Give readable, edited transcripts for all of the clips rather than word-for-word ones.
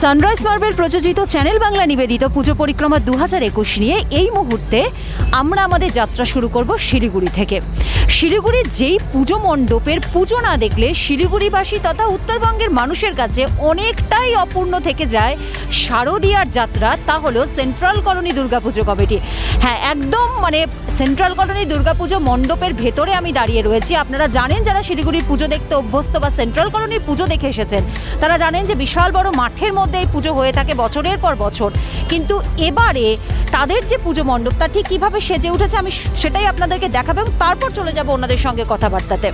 Sunrise marble প্রযোজিত channel Bangla নিবেদিত পুজো পরিক্রমা 2021 নিয়ে এই মুহূর্তে আমরা আমাদের যাত্রা শুরু করব শিলিগুড়ি থেকে। শিলিগুড়ির যেই পুজো মণ্ডপের পুজো না দেখলে শিলিগুড়িবাসী তথা উত্তরবঙ্গের মানুষের কাছে অনেকটাই অপূর্ণ থেকে যায় শারদীয়ার যাত্রা, তা হলো সেন্ট্রাল কলোনি দুর্গাপুজো কমিটি। হ্যাঁ, একদম সেন্ট্রাল কলোনি দুর্গাপুজো মণ্ডপের ভেতরে আমি দাঁড়িয়ে রয়েছি। আপনারা জানেন, যারা শিলিগুড়ির পুজো দেখতে অভ্যস্ত বা সেন্ট্রাল কলোনির পুজো দেখে এসেছেন তারা জানেন যে বিশাল বড় মাঠের মধ্যে এই পুজো হয়ে থাকে বছরের পর বছর। কিন্তু এবারে তাদের যে পুজো মণ্ডপটা ঠিক কীভাবে সেজে উঠেছে আমি সেটাই আপনাদেরকে দেখাবো এবং তারপর চলে যাব ওনাদের সঙ্গে কথাবার্তাতে।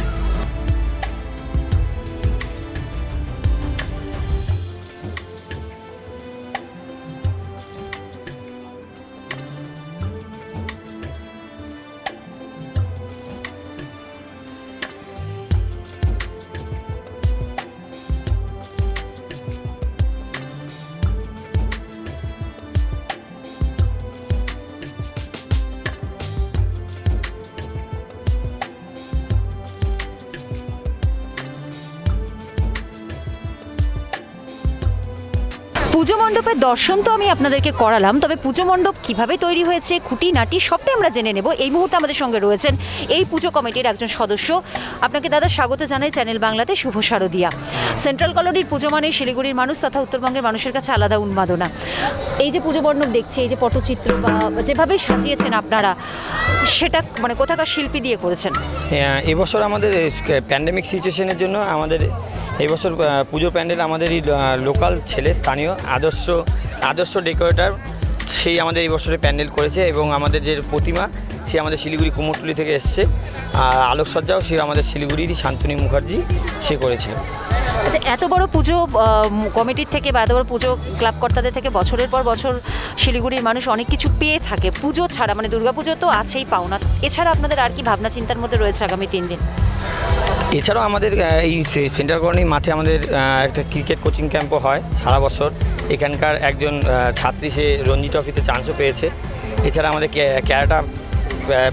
পুজো মণ্ডপের দর্শন তো আমি আপনাদেরকে করালাম, তবে পুজো মণ্ডপ কীভাবে তৈরি হয়েছে, খুঁটিনাটি সবটাই আমরা জেনে নেব। এই মুহূর্তে আমাদের সঙ্গে রয়েছেন এই পুজো কমিটির একজন সদস্য। আপনাকে দাদা স্বাগত জানাই চ্যানেল বাংলাতে। শুভ শারদিয়া। সেন্ট্রাল কলোনির পুজো মানে শিলিগুড়ির মানুষ তথা উত্তরবঙ্গের মানুষের কাছে আলাদা উন্মাদনা। এই যে পুজো মণ্ডপ দেখছি, এই যে পটচিত্র বা যেভাবে সাজিয়েছেন আপনারা, সেটা কোথাকার শিল্পী দিয়ে করেছেন? এবছর আমাদের প্যান্ডেমিক সিচুয়েশনের জন্য আমাদের এবছর পুজো প্যান্ডেল আমাদেরই লোকাল ছেলে, স্থানীয় আদর্শ ডেকোরেটর, সেই আমাদের এই বছরে প্যান্ডেল করেছে এবং আমাদের যে প্রতিমা সে আমাদের শিলিগুড়ি কুমোরটুলি থেকে এসছে। আর আলোকসজ্জাও সে আমাদের শিলিগুড়িরই শান্তনী মুখার্জি সে করেছিল। আচ্ছা, এত বড় পুজো কমিটির থেকে বা এত বড় পুজো ক্লাব কর্তাদের থেকে বছরের পর বছর শিলিগুড়ির মানুষ অনেক কিছু পেয়ে থাকে পুজো ছাড়া, দুর্গাপুজো তো আছেই পাওনা, এছাড়া আপনাদের আর কি ভাবনা চিন্তার মধ্যে রয়েছে আগামী 3 দিন? এছাড়াও আমাদের এই সেন্ট্রাল কলোনি মাঠে আমাদের একটা ক্রিকেট কোচিং ক্যাম্পও হয় সারা বছর। এখানকার একজন ছাত্রী সে রঞ্জি ট্রফিতে চান্সও পেয়েছে। এছাড়া আমাদের ক্যারাটা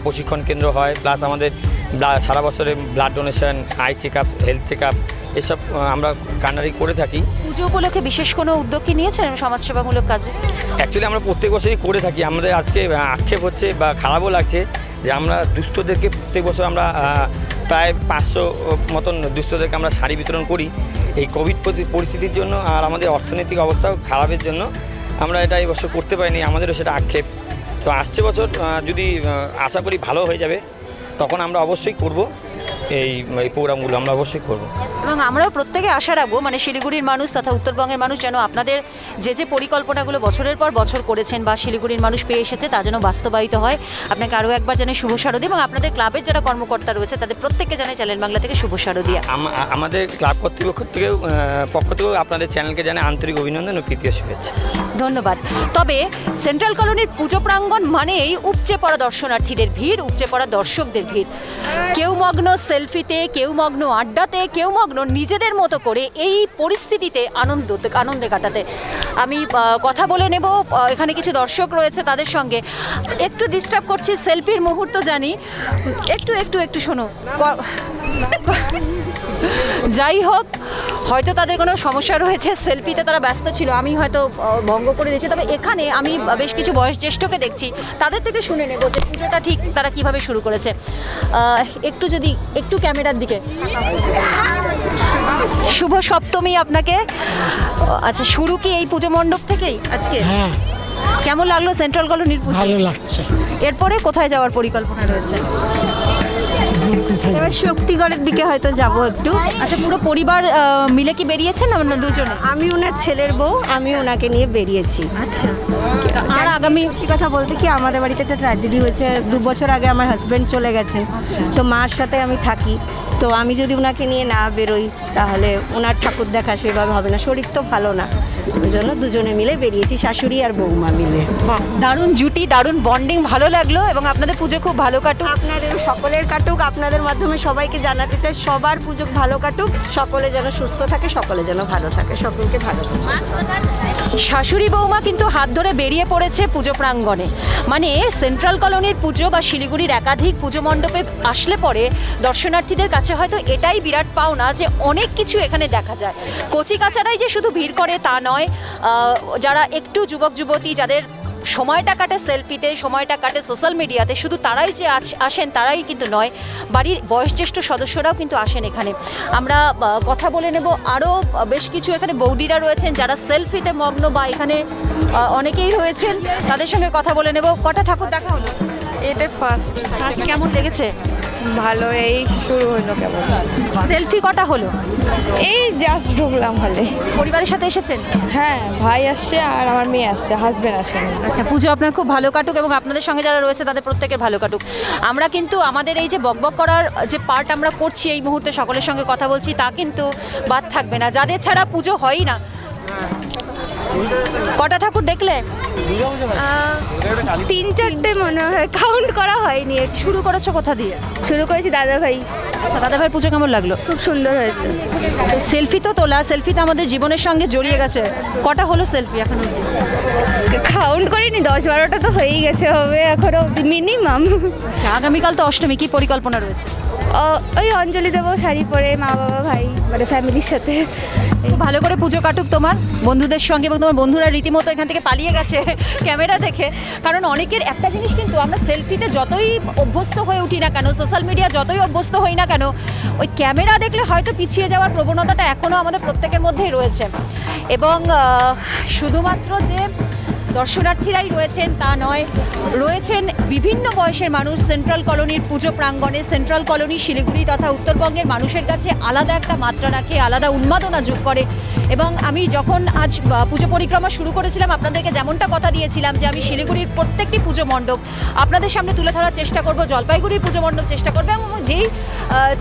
প্রশিক্ষণ কেন্দ্র হয়, প্লাস আমাদের সারা বছরে blood donation, eye check up, health check up এসব আমরা কান্নারি করে থাকি। পুজো উপলক্ষে বিশেষ কোনো উদ্যোগ কি নিয়েছেন সমাজসেবামূলক কাজে? অ্যাকচুয়ালি আমরা প্রত্যেক বছরই করে থাকি। আমাদের আজকে আক্ষেপ হচ্ছে বা খারাপও লাগছে যে আমরা দুস্থদেরকে প্রত্যেক বছর আমরা প্রায় 500 মতন দুস্থদেরকে আমরা শাড়ি বিতরণ করি। এই কোভিড পরিস্থিতির জন্য আর আমাদের অর্থনৈতিক অবস্থাও খারাপের জন্য আমরা এটা এই বছর করতে পারিনি, আমাদেরও সেটা আক্ষেপ। তো আসছে বছর যদি আশা করি ভালো হয়ে যাবে, তখন আমরা অবশ্যই করব এই প্রোগ্রামগুলো, আমরা অবশ্যই করব। এবং আমরাও প্রত্যেকে আশা রাখবো শিলিগুড়ির মানুষ তথা উত্তরবঙ্গের মানুষ যেন আপনাদের যে পরিকল্পনাগুলো বছরের পর বছর করেছেন বা শিলিগুড়ির মানুষ পেয়ে এসেছে তা যেন বাস্তবায়িত হয়। আপনাকে আরও একবার জানাই শুভ শারদীয়া এবং আপনাদের ক্লাবের যারা কর্মকর্তা রয়েছে তাদের প্রত্যেককে জানাই চ্যানেল বাংলা থেকে শুভ শারদীয়া। আমাদের ক্লাব কর্তৃপক্ষ পক্ষ থেকেও আপনাদের চ্যানেলকে জানাই আন্তরিক অভিনন্দন ও প্রীতীয় শুভেচ্ছা। ধন্যবাদ। তবে সেন্ট্রাল কলোনির পুজো প্রাঙ্গণ মানেই উপচে পড়া দর্শনার্থীদের ভিড়, উপচে পড়া দর্শকদের ভিড়। কেউ মগ্ন সেলফিতে, কেউ মগ্ন আড্ডাতে, কেউ মগ্ন নিজেদের মতো করে এই পরিস্থিতিতে আনন্দে কাটাতে। আমি কথা বলে নেব, এখানে কিছু দর্শক রয়েছে তাদের সঙ্গে। একটু ডিস্টার্ব করছি, সেলফির মুহূর্ত জানি, একটু শোনো। যাই হোক, হয়তো তাদের কোনো সমস্যা রয়েছে, সেলফিতে তারা ব্যস্ত ছিল, আমি হয়তো ভঙ্গ করে দিয়েছি। তবে এখানে আমি বেশ কিছু বয়োজ্যেষ্ঠকে দেখছি, তাদের থেকে শুনে নেব যে পুজোটা ঠিক তারা কিভাবে শুরু করেছে। একটু ক্যামেরার দিকে। শুভ সপ্তমী আপনাকে। আচ্ছা, শুরু কি এই পুজো মণ্ডপ থেকেই আজকে? হ্যাঁ। কেমন লাগলো সেন্ট্রাল কলোনির পুজো? ভালো লাগছে। এরপরে কোথায় যাওয়ার পরিকল্পনা রয়েছে? এবার শক্তিগড়ের দিকে হয়তো যাব একটু। আচ্ছা, পুরো পরিবার মিলে কি বেরিয়েছেন না দুজনে? আমি ওনার ছেলের বউ, আমি ওনাকে নিয়ে বেরিয়েছি। আচ্ছা, আর আগামী কি কথা বলতে কি, আমাদের বাড়িতে একটা ট্র্যাজেডি হয়েছে। 2 বছর আগে আমার হাজব্যান্ড চলে গেছেন, তো মার সাথে আমি থাকি। তো আমি যদি ওনাকে নিয়ে না বেরোই তাহলে ওনার ঠাকুর দেখা সেভাবে হবে না, শরীর তো ভালো না। ওই জন্য দুজনে মিলে বেরিয়েছি, শাশুড়ি আর বৌমা মিলে। দারুণ জুটি, দারুণ বন্ডিং, ভালো লাগলো এবং আপনাদের পুজো খুব ভালো কাটুক। আপনাদের সকলের কাটুক। আপনাদের মাধ্যমে সবাইকে জানাতে চাই সবার পুজো ভালো কাটুক, সকলে যেন সুস্থ থাকে, সকলে যেন ভালো থাকে, সকলকে ভালো পুজো। শাশুড়ি বৌমা কিন্তু হাত ধরে বেরিয়ে পড়েছে পুজো প্রাঙ্গণে। মানে সেন্ট্রাল কলোনির পুজো বা শিলিগুড়ির একাধিক পুজো মণ্ডপে আসলে পরে দর্শনার্থীদের কাছে হয়তো এটাই বিরাট পাওনা যে অনেক কিছু এখানে দেখা যায়। কচি কাচারাই যে শুধু ভিড় করে তা নয়, যারা একটু যুবক যুবতী যাদের সময়টা কাটে সেলফিতে, সময়টা কাটে সোশ্যাল মিডিয়াতে, শুধু তারাই যে আসেন তারাই কিন্তু নয়, বাড়ির বয়োজ্যেষ্ঠ সদস্যরাও কিন্তু আসেন এখানে। আমরা কথা বলে নেব, আরও বেশ কিছু এখানে বৌদিরা রয়েছেন যারা সেলফিতে মগ্ন বা এখানে অনেকেই রয়েছেন, তাদের সঙ্গে কথা বলে নেব। কটা ঠাকুর দেখা হলো? এটা ফার্স্ট। কেমন লেগেছে? ভালো, এই শুরু হলো কেমন। সেলফি কটা হলো? এই জাস্ট ঢুকলাম হলে। পরিবারের সাথে এসেছেন? হ্যাঁ, ভাই আসছে আর আমার মেয়ে আসছে, হাজবেন্ড আসেনি। আচ্ছা, পুজো আপনার খুব ভালো কাটুক এবং আপনাদের সঙ্গে যারা রয়েছে তাদের প্রত্যেকের ভালো কাটুক। আমরা কিন্তু আমাদের এই যে বকবক করার যে পার্ট আমরা করছি এই মুহূর্তে সকলের সঙ্গে কথা বলছি, তা কিন্তু বাদ থাকবে না, যাদের ছাড়া পুজো হয়ই না। কটা ঠাকুর দেখলে? 3-4টে মনে হয়, কাউন্ট করা হয়নি। শুরু করেছো কোথা দিয়ে? শুরু করেছি দাদা ভাই। আচ্ছা, দাদা ভাই পুজো কেমন লাগলো? খুব সুন্দর হয়েছে। সেলফি তো তোলা, সেলফি তো আমাদের জীবনের সঙ্গে জড়িয়ে গেছে। কটা হলো সেলফি এখন? কাউন্ট করিনি, 10-12টা তো হয়েই গেছে, হবে এখনো মিনিমাম। আচ্ছা, আগামীকাল তো অষ্টমী, কি পরিকল্পনা রয়েছে? ওই অঞ্জলি দেবো শাড়ি পরে, মা বাবা ভাই মানে ফ্যামিলির সাথে। খুব ভালো করে পুজো কাটুক তোমার বন্ধুদের সঙ্গে, এবং তোমার বন্ধুরা রীতিমতো এখান থেকে পালিয়ে গেছে ক্যামেরা দেখে। কারণ অনেকের একটা জিনিস কিন্তু, আমরা সেলফিতে যতই অভ্যস্ত হয়ে উঠি না কেন, সোশ্যাল মিডিয়া যতই অভ্যস্ত হই না কেন, ওই ক্যামেরা দেখলে হয়তো পিছিয়ে যাওয়ার প্রবণতাটা এখনও আমাদের প্রত্যেকের মধ্যেই রয়েছে। এবং শুধুমাত্র যে দর্শনার্থীরাই রয়েছেন তা নয়, রয়েছেন বিভিন্ন বয়সের মানুষ সেন্ট্রাল কলোনির পুজো প্রাঙ্গণে। সেন্ট্রাল কলোনি শিলিগুড়ি তথা উত্তরবঙ্গের মানুষের কাছে আলাদা একটা মাত্রা রাখে, আলাদা উন্মাদনা যোগ করে। এবং আমি যখন আজ পুজো পরিক্রমা শুরু করেছিলাম, আপনাদেরকে যেমনটা কথা দিয়েছিলাম যে আমি শিলিগুড়ির প্রত্যেকটি পুজো মণ্ডপ আপনাদের সামনে তুলে ধরার চেষ্টা করব, জলপাইগুড়ির পুজো মণ্ডপ চেষ্টা করবে, এবং যেই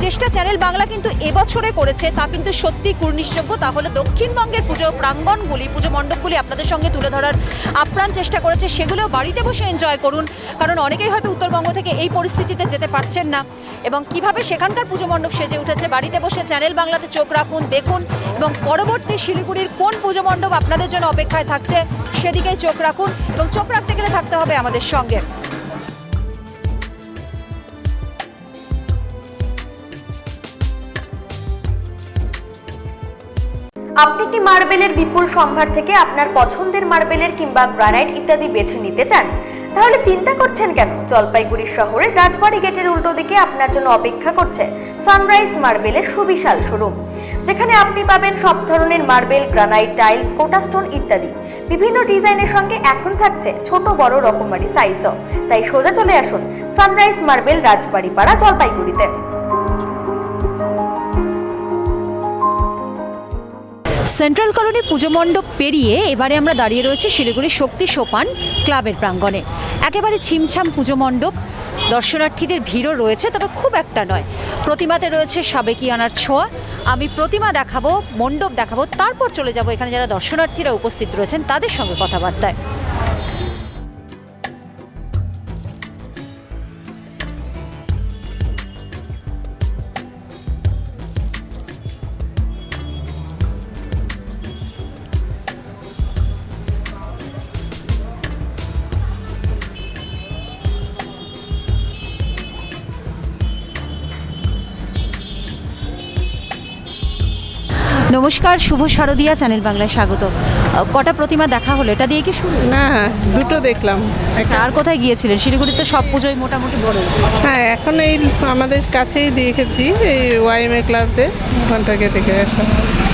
চেষ্টা চ্যানেল বাংলা কিন্তু এবছরে করেছে তা কিন্তু সত্যি কুর্নিশযোগ্য। তাহলে দক্ষিণবঙ্গের পুজো প্রাঙ্গণগুলি, পুজো মণ্ডপগুলি আপনাদের সঙ্গে তুলে ধরার আপ্রাণ চেষ্টা করেছে, সেগুলোও বাড়িতে বসে এনজয় করুন। কারণ অনেকেই হয়তো উত্তরবঙ্গ থেকে এই পরিস্থিতিতে যেতে পারছেন না, এবং কিভাবে সেখানকার পুজো মণ্ডপ সেজে উঠেছে, বাড়িতে বসে চ্যানেল বাংলাতে চোখ রাখুন, দেখুন, এবং পরবর্তী শিলিগুড়ির কোন পুজো মণ্ডপ আপনাদের জন্য অপেক্ষায় থাকছে সেদিকেই চোখ রাখুন, এবং চোখ রাখতে গেলে থাকতে হবে আমাদের সঙ্গে। আপনি কি মার্বেলের বিপুল সম্ভার থেকে আপনার পছন্দের মার্বেলের কিংবা গ্রানাইট ইত্যাদি বেছে নিতে চান? তাহলে চিন্তা করছেন কেন? জলপাইগুড়ি শহরের রাজবাড়ি গেটের উল্টো দিকে আপনার জন্য অপেক্ষা করছে সানরাইজ মার্বেলের সুবিশাল শোরুম, যেখানে আপনি পাবেন সব ধরনের মার্বেল, গ্রানাইট, টাইলস, কোটা স্টোন ইত্যাদি। বিভিন্ন ডিজাইনের সঙ্গে এখন থাকছে ছোট বড় রকমারি সাইজও। তাই সোজা চলে আসুন সানরাইজ মার্বেল, রাজবাড়ি পাড়া, জলপাইগুড়িতে। সেন্ট্রাল কলোনি পুজো মণ্ডপ পেরিয়ে এবারে আমরা দাঁড়িয়ে রয়েছি শিলিগুড়ি শক্তি সোপান ক্লাবের প্রাঙ্গণে। একেবারে ছিমছাম পুজো মণ্ডপ, দর্শনার্থীদের ভিড়ও রয়েছে, তবে খুব একটা নয়। প্রতিমাতে রয়েছে সাবেকিয়ানার ছোঁয়া। আমি প্রতিমা দেখাবো, মণ্ডপ দেখাবো, তারপর চলে যাব এখানে যারা দর্শনার্থীরা উপস্থিত রয়েছেন তাদের সঙ্গে কথাবার্তায়। নমস্কার, শুভ শারদিয়া, চ্যানেল বাংলায় স্বাগত। কটা প্রতিমা দেখা হলো? এটা দিয়ে কি শুরু? না, দুটো দেখলাম। আচ্ছা, আর কোথায় গিয়েছিলেন? শিলিগুড়িতে সব পুজোই মোটামুটি বড়। হ্যাঁ, এখন এই আমাদের কাছেই দেখেছি, এই ওয়াইএমএ ক্লাবে, ওখান থেকে দেখে আসা।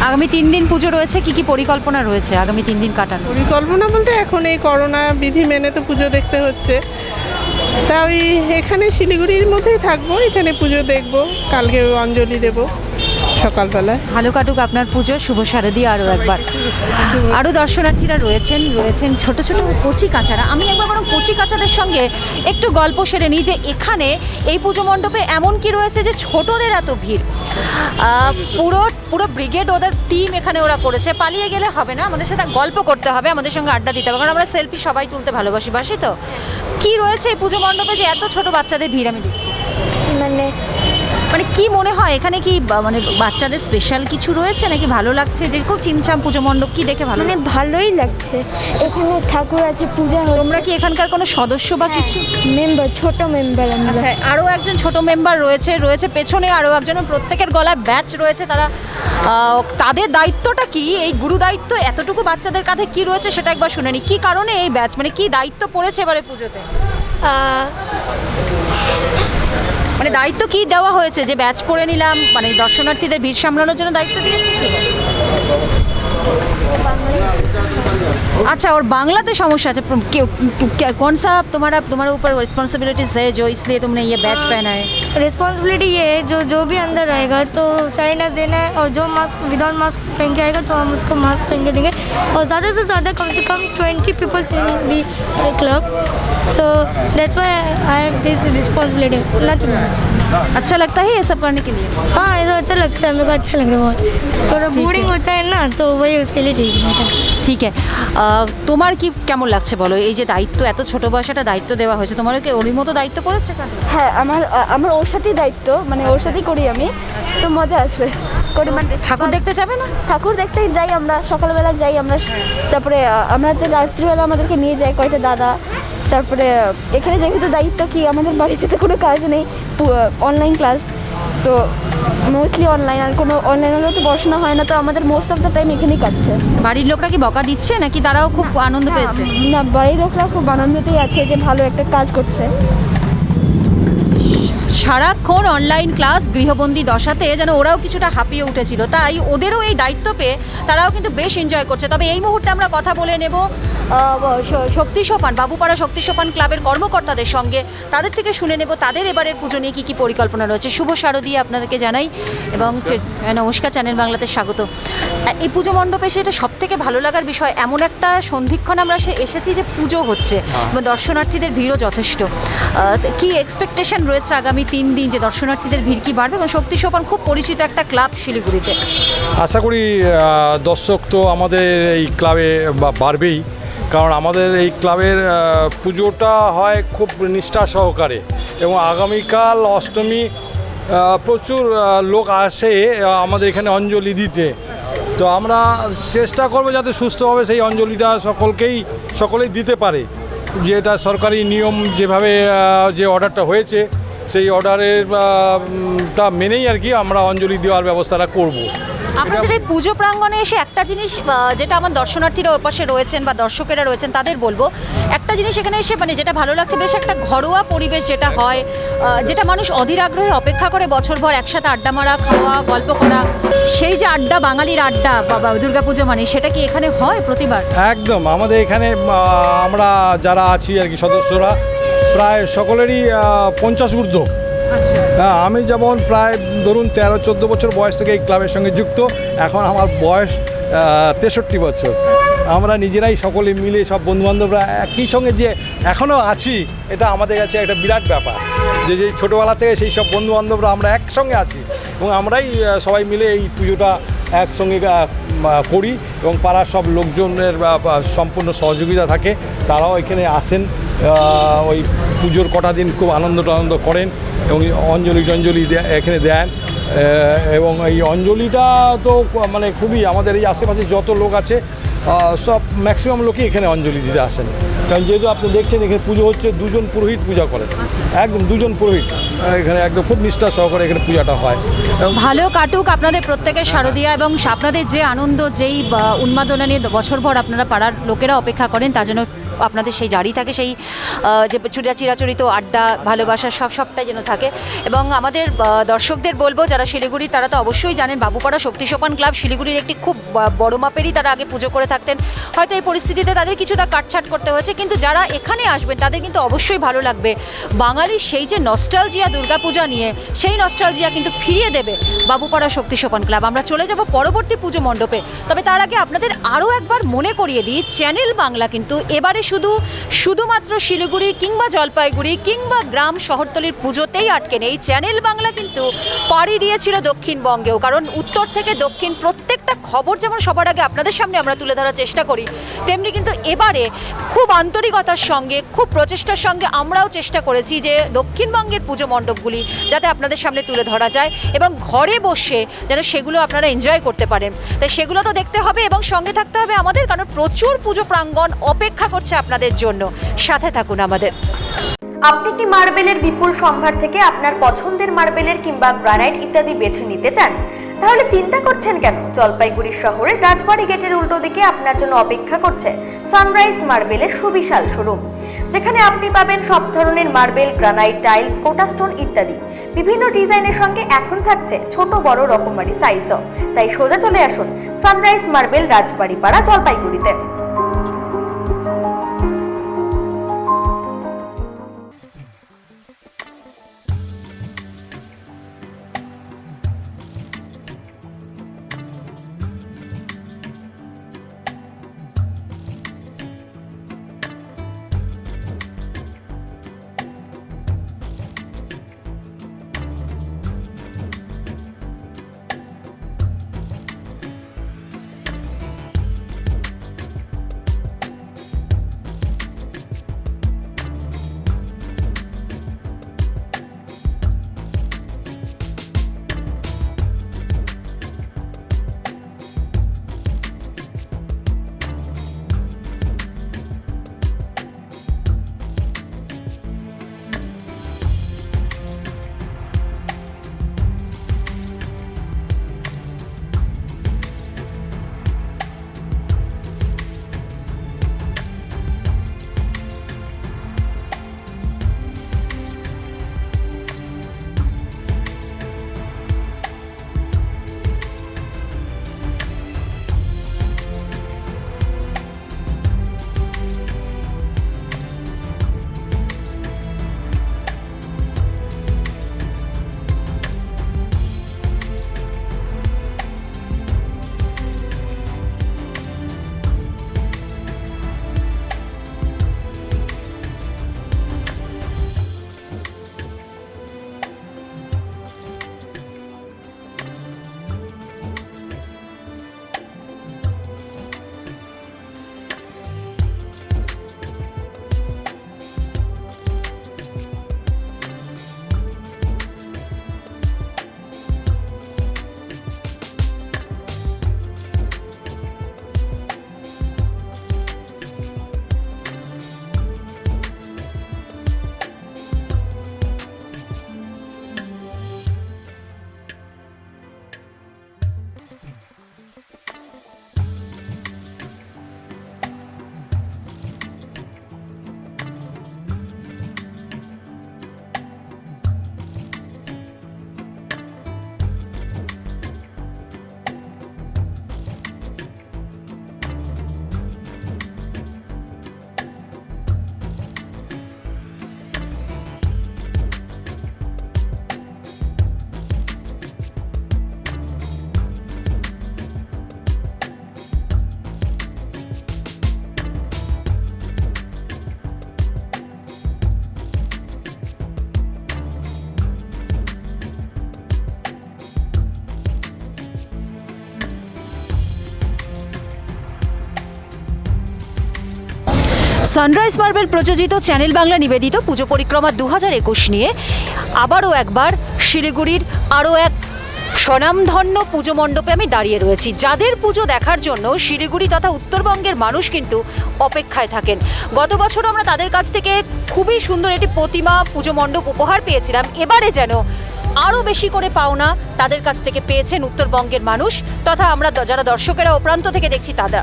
আগামী 3 দিন পুজো রয়েছে, কি কি পরিকল্পনা রয়েছে আগামী 3 দিন কাটানো? পরিকল্পনা বলতে এখন এই করোনা বিধি মেনে তো পুজো দেখতে হচ্ছে, তা ওই এখানে শিলিগুড়ির মধ্যেই থাকবো, এখানে পুজো দেখবো, কালকে অঞ্জলি দেবো সকালবেলায়। ভালো কাটুক আপনার পুজো, শুভ শারদিয়া আরও একবার। আরও দর্শনার্থীরা রয়েছেন ছোট ছোট কচি কাচারা। আমি একবার বরং কচি কাচাদের সঙ্গে একটু গল্প সেরে নিই যে এখানে এই পুজো মণ্ডপে এমন কি রয়েছে যে ছোটদের এত ভিড়। পুরো ব্রিগেড, ওদের টিম এখানে ওরা করেছে। পালিয়ে গেলে হবে না, আমাদের সাথে গল্প করতে হবে, আমাদের সঙ্গে আড্ডা দিতে হবে, কারণ আমরা সেলফি সবাই তুলতে ভালোবাসি তো। কি রয়েছে এই পুজো মণ্ডপে যে এত ছোট বাচ্চাদের ভিড় আমি দেখছি? মানে কি মনে হয় এখানে কি মানে বাচ্চাদের স্পেশাল কিছু রয়েছে নাকি ভালো লাগছে যে খুব চিমচাম পুজো মণ্ডপ কি দেখে ভালো মানে ভালোই লাগছে, এখানে ঠাকুর আছে, পূজা হচ্ছে। তোমরা কি এখানকার কোনো সদস্য বা কিছু? মেম্বার, ছোট মেম্বার আমরা। আচ্ছা, আরও একজন ছোট মেম্বার রয়েছে পেছনে আরও একজন, প্রত্যেকের গলায় ব্যাচ রয়েছে। তারা তাদের দায়িত্বটা কি, এই গুরু দায়িত্ব এতটুকু বাচ্চাদের কাঁধে কি রয়েছে সেটা একবার শুনে নি। কি কারণে এই ব্যাচ, মানে কি দায়িত্ব পড়েছে এবারে পুজোতে? মানে দায়িত্ব কি দেওয়া হয়েছে যে ব্যাচ পড়ে নিলাম, মানে দর্শনার্থীদের ভিড় সামলানোর জন্য দায়িত্ব দিয়েছে? अच्छा, और बांग्ला तो समस्या है, कौन सा तुम्हारे ऊपर रिस्पॉन्सिबिलिटीज है जो इसलिए तुमने ये बैच पहना है? रिस्पॉन्सिबिलिटी ये है जो भी अंदर आएगा तो सैनिटाइज देना है, और जो मास्क विदाउट मास्क पहन के आएगा तो हम उसको मास्क पहन के देंगे, और ज़्यादा से ज़्यादा कम से कम 20 peoples in the club, so that's why I have this responsibility, nothing else. अच्छा लगता है ये सब करने के लिए? हाँ, ये तो अच्छा लगता है, मेरे को अच्छा लगता है बहुत। थोड़ा बोरिंग होता है ना, तो वही उसके लिए ठीक है। ঠিক তোমার কি কেমন লাগছে বলো, এই যে দায়িত্ব, এত ছোট বয়সে একটা দায়িত্ব দেওয়া হয়েছে, তোমার কি ওরই মতো দায়িত্ব পড়েছে? হ্যাঁ, আমার ওর সাথেই দায়িত্ব, মানে ওর সাথেই করি আমি, তো মজা আসে করি। মানে ঠাকুর দেখতে যাবে না? ঠাকুর দেখতে যাই আমরা, সকালবেলা যাই আমরা, তারপরে আমরা তো রাত্রিবেলা আমাদেরকে নিয়ে যাই কয়টা দাদা, তারপরে এখানে যেহেতু দায়িত্ব কি আমাদের বাড়িতে তো কোনো কাজ নেই, অনলাইন ক্লাস, তো মোস্টলি অনলাইন, আর কোনো অনলাইন হলেও তো পড়াশোনা হয় না, তো আমাদের মোস্ট অফ দ্য টাইম এখানেই কাটছে। বাড়ির লোকরা কি বকা দিচ্ছে নাকি তারাও খুব আনন্দ পেয়েছে? না, বাড়ির লোকরা খুব আনন্দতেই আছে যে ভালো একটা কাজ করছে। সারাক্ষণ অনলাইন ক্লাস, গৃহবন্দী দশাতে যেন ওরাও কিছুটা হাঁপিয়ে উঠেছিল, তাই ওদেরও এই দায়িত্ব পেয়ে তারাও কিন্তু বেশ এনজয় করছে। তবে এই মুহূর্তে আমরা কথা বলে নেব শক্তি সোপান, বাবুপাড়া শক্তি সোপান ক্লাবের কর্মকর্তাদের সঙ্গে, তাদের থেকে শুনে নেব তাদের এবারের পুজো নিয়ে কী কী পরিকল্পনা রয়েছে। শুভ শারদীয়া আপনাদেরকে জানাই এবং নমস্কার, চ্যানেল বাংলাতে স্বাগত। এই পুজো মণ্ডপে সেটা সব থেকে ভালো লাগার বিষয়, এমন একটা সন্ধিক্ষণ আমরা এসেছি যে পুজো হচ্ছে এবং দর্শনার্থীদের ভিড়ও যথেষ্ট। কি এক্সপেকটেশন রয়েছে আগামী 3 দিন, যে দর্শনার্থীদের ভিড় কি বাড়বে? এবং শক্তি সোপান খুব পরিচিত একটা ক্লাব শিলিগুড়িতে, আশা করি দর্শক তো আমাদের এই ক্লাবে বাড়বেই, কারণ আমাদের এই ক্লাবের পুজোটা হয় খুব নিষ্ঠা সহকারে, এবং আগামীকাল অষ্টমী প্রচুর লোক আসে আমাদের এখানে অঞ্জলি দিতে। তো আমরা চেষ্টা করবো যাতে সুস্থভাবে সেই অঞ্জলিটা সকলেই দিতে পারে, যেটা সরকারি নিয়ম, যেভাবে যে অর্ডারটা হয়েছে সেই অর্ডারের টা মেনেই আর কি আমরা অঞ্জলি দেওয়ার ব্যবস্থাটা করব। আপনাদের এই পুজো প্রাঙ্গণে এসে একটা জিনিস, যেটা আমার দর্শনার্থীরা ওপাশে রয়েছেন বা দর্শকেরা রয়েছেন তাদের বলবো, একটা জিনিস এখানে এসে মানে যেটা ভালো লাগছে, বেশ একটা ঘরোয়া পরিবেশ যেটা হয়, যেটা মানুষ অধীর আগ্রহে অপেক্ষা করে বছরভর একসাথে আড্ডা মারা, খাওয়া, গল্প করা, সেই যে আড্ডা, বাঙালির আড্ডা বা দুর্গাপুজো মানে, সেটা কি এখানে হয় প্রতিবার? একদম, আমাদের এখানে আমরা যারা আছি আর কি সদস্যরা প্রায় সকলেরই 50 ঊর্ধ্ব। হ্যাঁ, আমি যেমন প্রায় ধরুন 13-14 বছর বয়স থেকে এই ক্লাবের সঙ্গে যুক্ত, এখন আমার বয়স 63 বছর। আমরা নিজেরাই সকলে মিলে সব বন্ধুবান্ধবরা একই সঙ্গে যে এখনও আছি, এটা আমাদের কাছে একটা বিরাট ব্যাপার, যে ছোটোবেলা থেকে সেই সব বন্ধুবান্ধবরা আমরা একসঙ্গে আছি, এবং আমরাই সবাই মিলে এই পুজোটা একসঙ্গে করি, এবং পাড়ার সব লোকজনের সম্পূর্ণ সহযোগিতা থাকে, তারাও এখানে আসেন, ওই পুজোর কটা দিন খুব আনন্দ করেন, এবং অঞ্জলি এখানে দেন, এবং এই অঞ্জলিটা তো মানে খুবই, আমাদের এই আশেপাশে যত লোক আছে সব ম্যাক্সিমাম লোকই এখানে অঞ্জলি দিতে আসেন, কারণ যেহেতু আপনি দেখছেন এখানে পুজো হচ্ছে, 2 জন পুরোহিত পূজা করেন, একদম 2 জন পুরোহিত এখানে একদম খুব নিষ্ঠা সহকারে এখানে পূজাটা হয়। ভালো কাটুক আপনাদের প্রত্যেকের শারদীয়া, এবং আপনাদের যে আনন্দ, যেই উন্মাদনা নিয়ে বছরভর আপনারা পাড়ার লোকেরা অপেক্ষা করেন, তার জন্য আপনাদের সেই জারি থাকে, সেই যে চিরাচরিত আড্ডা, ভালোবাসা সবটাই যেন থাকে। এবং আমাদের দর্শকদের বলবো যারা শিলিগুড়ি, তারা তো অবশ্যই জানেন বাবুপাড়া শক্তি সোপান ক্লাব শিলিগুড়ির একটি খুব বড় মাপেরই তারা আগে পুজো করে থাকতেন, হয়তো এই পরিস্থিতিতে তাদের কিছুটা কাটছাট করতে হয়েছে, কিন্তু যারা এখানে আসবেন তাদের কিন্তু অবশ্যই ভালো লাগবে। বাঙালির সেই যে নস্টালজিয়া দুর্গাপূজা নিয়ে, সেই নস্টালজিয়া কিন্তু ফিরিয়ে দেবে বাবুপাড়া শক্তি সোপান ক্লাব। আমরা চলে যাব পরবর্তী পুজো মণ্ডপে, তবে তার আগে আপনাদের আরও একবার মনে করিয়ে দিই, চ্যানেল বাংলা কিন্তু এবারে শুধুমাত্র শিলিগুড়ি কিংবা জলপাইগুড়ি কিংবা গ্রাম শহরতলির পুজোতেই আটকে নেই। চ্যানেল বাংলা কিন্তু পাড়ি দিয়েছিল দক্ষিণবঙ্গেও, কারণ উত্তর থেকে দক্ষিণ প্রত্যেকটা খবর যেমন সবার আগে আপনাদের সামনে আমরা তুলে ধরার চেষ্টা করি, তেমনি কিন্তু এবারে খুব আন্তরিকতার সঙ্গে, খুব প্রচেষ্টার সঙ্গে আমরাও চেষ্টা করেছি যে দক্ষিণবঙ্গের পুজো মণ্ডপগুলি যাতে আপনাদের সামনে তুলে ধরা যায় এবং ঘরে বসে যেন সেগুলো আপনারা এনজয় করতে পারেন। তাই সেগুলো তো দেখতে হবে এবং সঙ্গে থাকতে হবে আমাদের, কারণ প্রচুর পুজো প্রাঙ্গণ অপেক্ষা করছে আপনাদের জন্য। সাথে থাকুন আমাদের। আপনি কি মার্বেলের বিপুল সম্ভার থেকে আপনার পছন্দের মার্বেলের কিংবা গ্রানাইট ইত্যাদি বেছে নিতে চান? তাহলে চিন্তা করছেন কেন? জলপাইগুড়ি শহরের রাজবাড়ি গেটের উল্টো দিকে আপনার জন্য অপেক্ষা করছে সানরাইজ মার্বেলের সুবিশাল শোরুম, যেখানে আপনি পাবেন সব ধরনের মার্বেল, গ্রানাইট, টাইলস, কোটা স্টোন ইত্যাদি। বিভিন্ন ডিজাইনের সঙ্গে এখন থাকছে ছোট বড় রকমারি সাইজও। তাই সোজা চলে আসুন সানরাইজ মার্বেল, রাজবাড়ি পাড়া, জলপাইগুড়িতে। সানরাইজ মার্বেল প্রযোজিত চ্যানেল বাংলা নিবেদিত পুজো পরিক্রমা 2021 নিয়ে আবারও একবার শিলিগুড়ির আরও এক স্বনামধন্য পুজো মণ্ডপে আমি দাঁড়িয়ে রয়েছি, যাদের পুজো দেখার জন্য শিলিগুড়ি তথা উত্তরবঙ্গের মানুষ কিন্তু অপেক্ষায় থাকেন। গত বছর আমরা তাদের কাছ থেকে খুবই সুন্দর একটি প্রতিমা পুজো মণ্ডপ উপহার পেয়েছিলাম। এবারে যেন আরও বেশি করে পাওনা তাদের কাছ থেকে পেয়েছেন উত্তরবঙ্গের মানুষ তথা আমরা যারা দর্শকেরা ও প্রান্ত থেকে দেখছি তারা।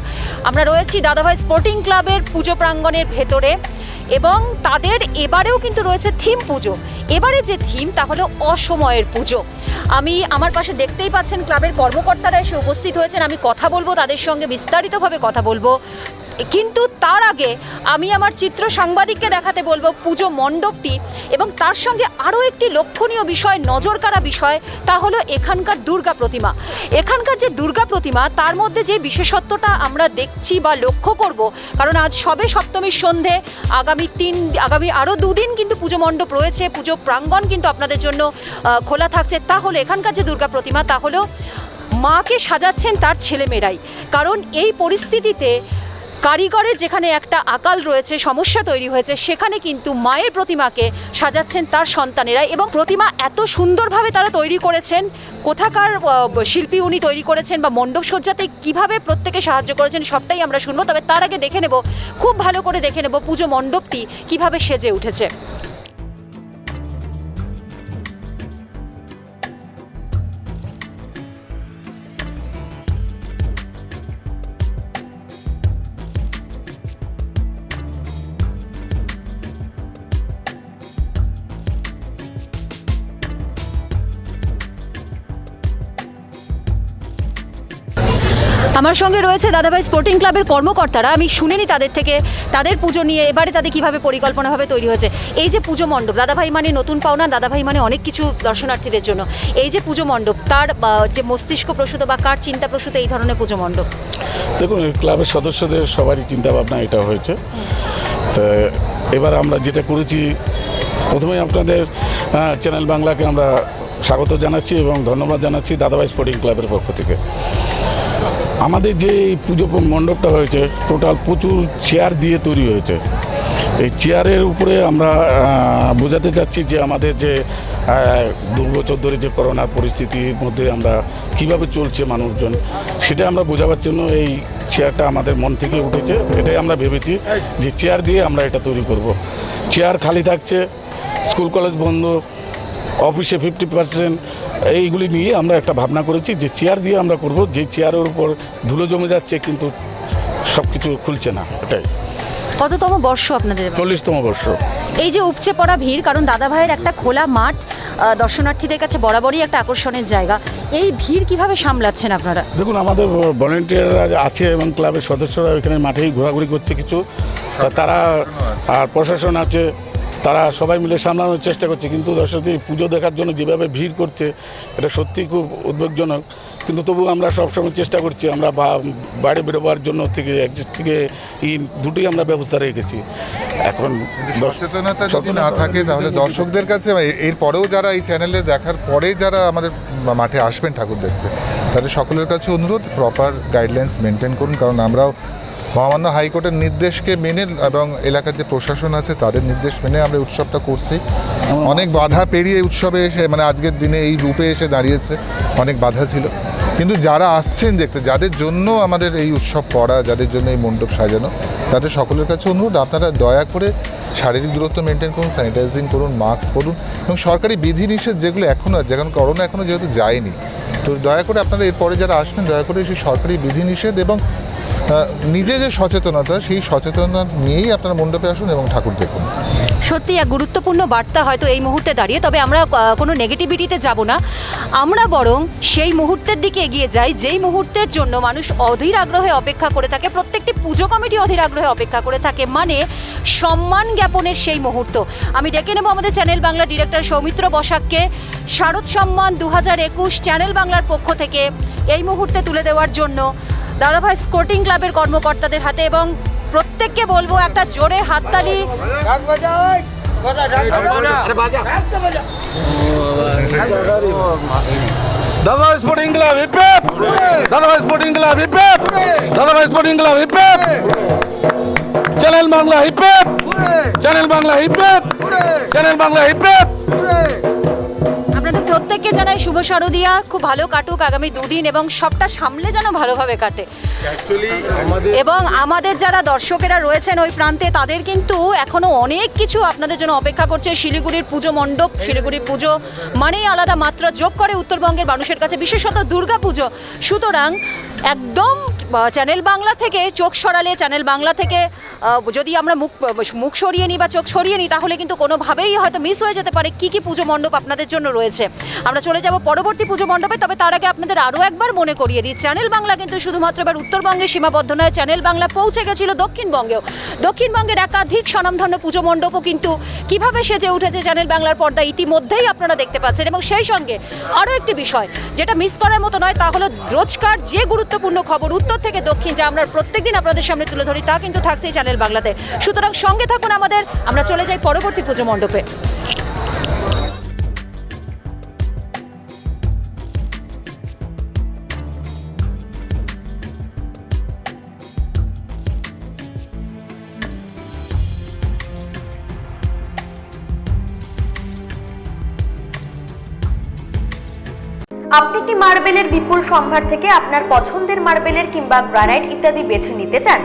আমরা রয়েছি দাদাভাই স্পোর্টিং ক্লাবের পুজো প্রাঙ্গণের ভেতরে এবং তাদের এবারেও কিন্তু রয়েছে থিম পুজো। এবারে যে থিম তা হলো অসময়ের পুজো। আমি আমার পাশে দেখতেই পাচ্ছেন ক্লাবের কর্মকর্তারা এসে উপস্থিত হয়েছেন, আমি কথা বলবো তাদের সঙ্গে, বিস্তারিতভাবে কথা বলবো। কিন্তু তার আগে আমি আমার চিত্র সাংবাদিককে দেখাতে বলবো পুজো মণ্ডপটি এবং তার সঙ্গে আরও একটি লক্ষণীয় বিষয়, নজর কাড়া বিষয়, তা হলো এখানকার দুর্গা প্রতিমা। এখানকার যে দুর্গা প্রতিমা তার মধ্যে যে বিশেষত্বটা আমরা দেখছি বা লক্ষ্য করব, কারণ আজ সবে সপ্তমীর সন্ধে, আগামী আরও দুদিন কিন্তু পুজো মণ্ডপ রয়েছে, পুজো প্রাঙ্গণ কিন্তু আপনাদের জন্য খোলা থাকছে। তা হলো এখানকার যে দুর্গা প্রতিমা তা হলো মাকে সাজাচ্ছেন তার ছেলেমেয়েরাই, কারণ এই পরিস্থিতিতে কারিগরের যেখানে একটা আকাল রয়েছে, সমস্যা তৈরি হয়েছে, সেখানে কিন্তু মায়ের প্রতিমাকে সাজাচ্ছেন তার সন্তানেরাই। এবং প্রতিমা এত সুন্দরভাবে তারা তৈরি করেছেন, কোথাকার শিল্পী উনি তৈরি করেছেন বা মণ্ডপ সজ্জাতে কিভাবে প্রত্যেকে সাহায্য করেছেন সবটাই আমরা শুনবো। তবে তার আগে দেখে নেব, খুব ভালো করে দেখে নেব পুজো মণ্ডপটি কিভাবে সেজে উঠেছে। আমার সঙ্গে রয়েছে দাদাভাই স্পোর্টিং ক্লাবের কর্মকর্তারা। আমি শুনিনি তাদের থেকে তাদের পুজো নিয়ে এবারে তাদের কিভাবে পরিকল্পনাভাবে তৈরি হয়েছে। এই যে পুজো মণ্ডপ, দাদাভাই মানে নতুন পাওনা, দাদাভাই মানে অনেক কিছু দর্শনার্থীদের জন্য। এই যে পুজো মণ্ডপ, তার যে মস্তিষ্ক প্রসূত বা কার চিন্তা প্রসূত এই ধরনের পুজো মণ্ডপ? দেখুন, ক্লাবের সদস্যদের সবারই চিন্তাভাবনা এটা হয়েছে। তো এবার আমরা যেটা করেছি, প্রথমেই আপনাদের চ্যানেল বাংলাকে আমরা স্বাগত জানাচ্ছি এবং ধন্যবাদ জানাচ্ছি দাদাভাই স্পোর্টিং ক্লাবের পক্ষ থেকে। আমাদের যে পুজো মণ্ডপটা হয়েছে টোটাল প্রচুর চেয়ার দিয়ে তৈরি হয়েছে। এই চেয়ারের উপরে আমরা বোঝাতে চাচ্ছি যে আমাদের যে 2 বছর ধরে যে করোনার পরিস্থিতির মধ্যে আমরা কিভাবে চলছে মানুষজন, সেটা আমরা বোঝাবার জন্য এই চেয়ারটা আমাদের মন থেকে উঠেছে। এটাই আমরা ভেবেছি যে চেয়ার দিয়ে আমরা এটা তৈরি করব। চেয়ার খালি থাকছে, স্কুল কলেজ বন্ধ, অফিসে 50%, এইগুলি নিয়ে আমরা একটা ভাবনা করেছি যে চেয়ার দিয়ে আমরা করব। যে চেয়ারের উপর ধুলো জমে যাচ্ছে কিন্তু সব কিছু খুলছে না। এটাই। কততম বর্ষ আপনাদের? 40তম বর্ষ। এই যে উপচে পড়া ভিড়, কারণ দাদাভাইয়ের একটা খোলা মাঠ দর্শনার্থীদের কাছে বরাবরই একটা আকর্ষণের জায়গা, এই ভিড় কিভাবে সামলাচ্ছেন আপনারা? দেখুন, আমাদের ভলেন্টিয়াররা আছে এবং ক্লাবের সদস্যরা এখানে মাঠেই ঘোরাঘুরি করছে কিছু, তারা আর প্রশাসন আছে, তারা সবাই মিলে সামলানোর চেষ্টা করছে। কিন্তু দর্শনার্থী পুজো দেখার জন্য যেভাবে ভিড় করছে এটা সত্যিই খুব উদ্বেগজনক। কিন্তু তবু আমরা সবসময় চেষ্টা করছি, আমরা বাইরে বেরোবার জন্য থেকে একদিক থেকে দুটোই আমরা ব্যবস্থা রেখেছি। এখন সচেতনতা যদি না থাকে তাহলে দর্শকদের কাছে, এরপরেও যারা এই চ্যানেলে দেখার পরে যারা আমাদের মাঠে আসবেন ঠাকুর দেখতে, তাদের সকলের কাছে অনুরোধ প্রপার গাইডলাইন্স মেনটেন করুন। কারণ আমরাও মহামান্য হাইকোর্টের নির্দেশকে মেনে এবং এলাকার যে প্রশাসন আছে তাদের নির্দেশ মেনে আমরা উৎসবটা করছি। অনেক বাধা পেরিয়ে উৎসবে এসে, মানে আজকের দিনে এই রূপে এসে দাঁড়িয়েছে, অনেক বাধা ছিল। কিন্তু যারা আসছেন দেখতে, যাদের জন্য আমাদের এই উৎসব করা, যাদের জন্য এই মণ্ডপ সাজানো, তাদের সকলের কাছে অনুরোধ আপনারা দয়া করে শারীরিক দূরত্ব মেনটেন করুন, স্যানিটাইজিং করুন, মাস্ক পরুন এবং সরকারি বিধিনিষেধ যেগুলো এখনও আছে, যেমন করোনা এখনও যেহেতু যায়নি, তো দয়া করে আপনারা এরপরে যারা আসবেন দয়া করে সেই সরকারি বিধিনিষেধ এবং নিজে যে সচেতনতা, সেই সচেতনতা নিয়েই আপনারা মণ্ডপে আসুন এবং ঠাকুর দেখুন। সত্যি এক গুরুত্বপূর্ণ বার্তা হয়তো এই মুহূর্তে দাঁড়িয়ে। তবে আমরা কোনো নেগেটিভিটিতে যাব না, আমরা বরং সেই মুহূর্তের দিকে এগিয়ে যাই যেই মুহূর্তের জন্য মানুষ অধীর আগ্রহে অপেক্ষা করে থাকে, প্রত্যেকটি পুজো কমিটি অধীর আগ্রহে অপেক্ষা করে থাকে, মানে সম্মান জ্ঞাপনের সেই মুহূর্ত। আমি ডেকে নেব আমাদের চ্যানেল বাংলা ডিরেক্টর সৌমিত্র বসাককে শারদ সম্মান 2021 চ্যানেল বাংলার পক্ষ থেকে এই মুহূর্তে তুলে দেওয়ার জন্য দাদাভাই স্পোর্টিং ক্লাবের কর্মকর্তাদের হাতে, এবং প্রত্যেককে বলবো একটা জোরে হাততালি। দাদাভাই স্পোর্টিং ক্লাব হিপ হিপ, দাদাভাই স্পোর্টিং ক্লাব হিপ হিপ, দাদাভাই sporting club hip hip, channel Bangla hip hip, channel Bangla hip hip, channel Bangla hip hip. আপনাদের প্রত্যেককে জানাই শুভ শারদিয়া, খুব ভালো কাটুক আগামী 2 দিন এবং সবটা সামলে যেন ভালোভাবে কাটে। এবং আমাদের যারা দর্শকেরা রয়েছেন ওই প্রান্তে, তাদের কিন্তু এখনো অনেক কিছু আপনাদের জন্য অপেক্ষা করছে। শিলিগুড়ির পুজো মণ্ডপ, শিলিগুড়ির পুজো মানেই আলাদা মাত্রা যোগ করে উত্তরবঙ্গের মানুষের কাছে, বিশেষত দুর্গা পুজো। সুতরাং একদম চ্যানেল বাংলা থেকে চোখ সরালে, চ্যানেল বাংলা থেকে যদি আমরা মুখ সরিয়ে নিই বা চোখ সরিয়ে নিই, তাহলে কিন্তু কোনোভাবেই হয়তো মিস হয়ে যেতে পারে কী কী পুজো মণ্ডপ আপনাদের জন্য রয়েছে। আমরা চলে যাব পরবর্তী পুজো মণ্ডপে, তবে তার আগে আপনাদের আরও একবার মনে করিয়ে দিই, চ্যানেল বাংলা কিন্তু শুধুমাত্র এবার উত্তরবঙ্গে সীমাবদ্ধ নয়, চ্যানেল বাংলা পৌঁছে গেছিল দক্ষিণবঙ্গেও। দক্ষিণবঙ্গের একাধিক স্বনামধন্য পুজো মণ্ডপও কিন্তু কীভাবে সেজে উঠেছে চ্যানেল বাংলার পর্দা ইতিমধ্যেই আপনারা দেখতে পাচ্ছেন। এবং সেই সঙ্গে আরও একটি বিষয় যেটা মিস করার মতো নয়, তা হলো রোজকার যে গুরুত্বপূর্ণ খবর উত্তর থেকে দক্ষিণ, যা আমরা প্রত্যেকদিন আপনাদের সামনে তুলে ধরি, তা কিন্তু থাকছেই চ্যানেল বাংলাতে। সুতরাং সঙ্গে থাকুন আমাদের, আমরা চলে যাই পরবর্তী পুজো মণ্ডপে। আপনি কি মার্বেলের বিপুল সম্ভার থেকে আপনার পছন্দের মার্বেলের কিংবা গ্রানাইট ইত্যাদি বেছে নিতে চান?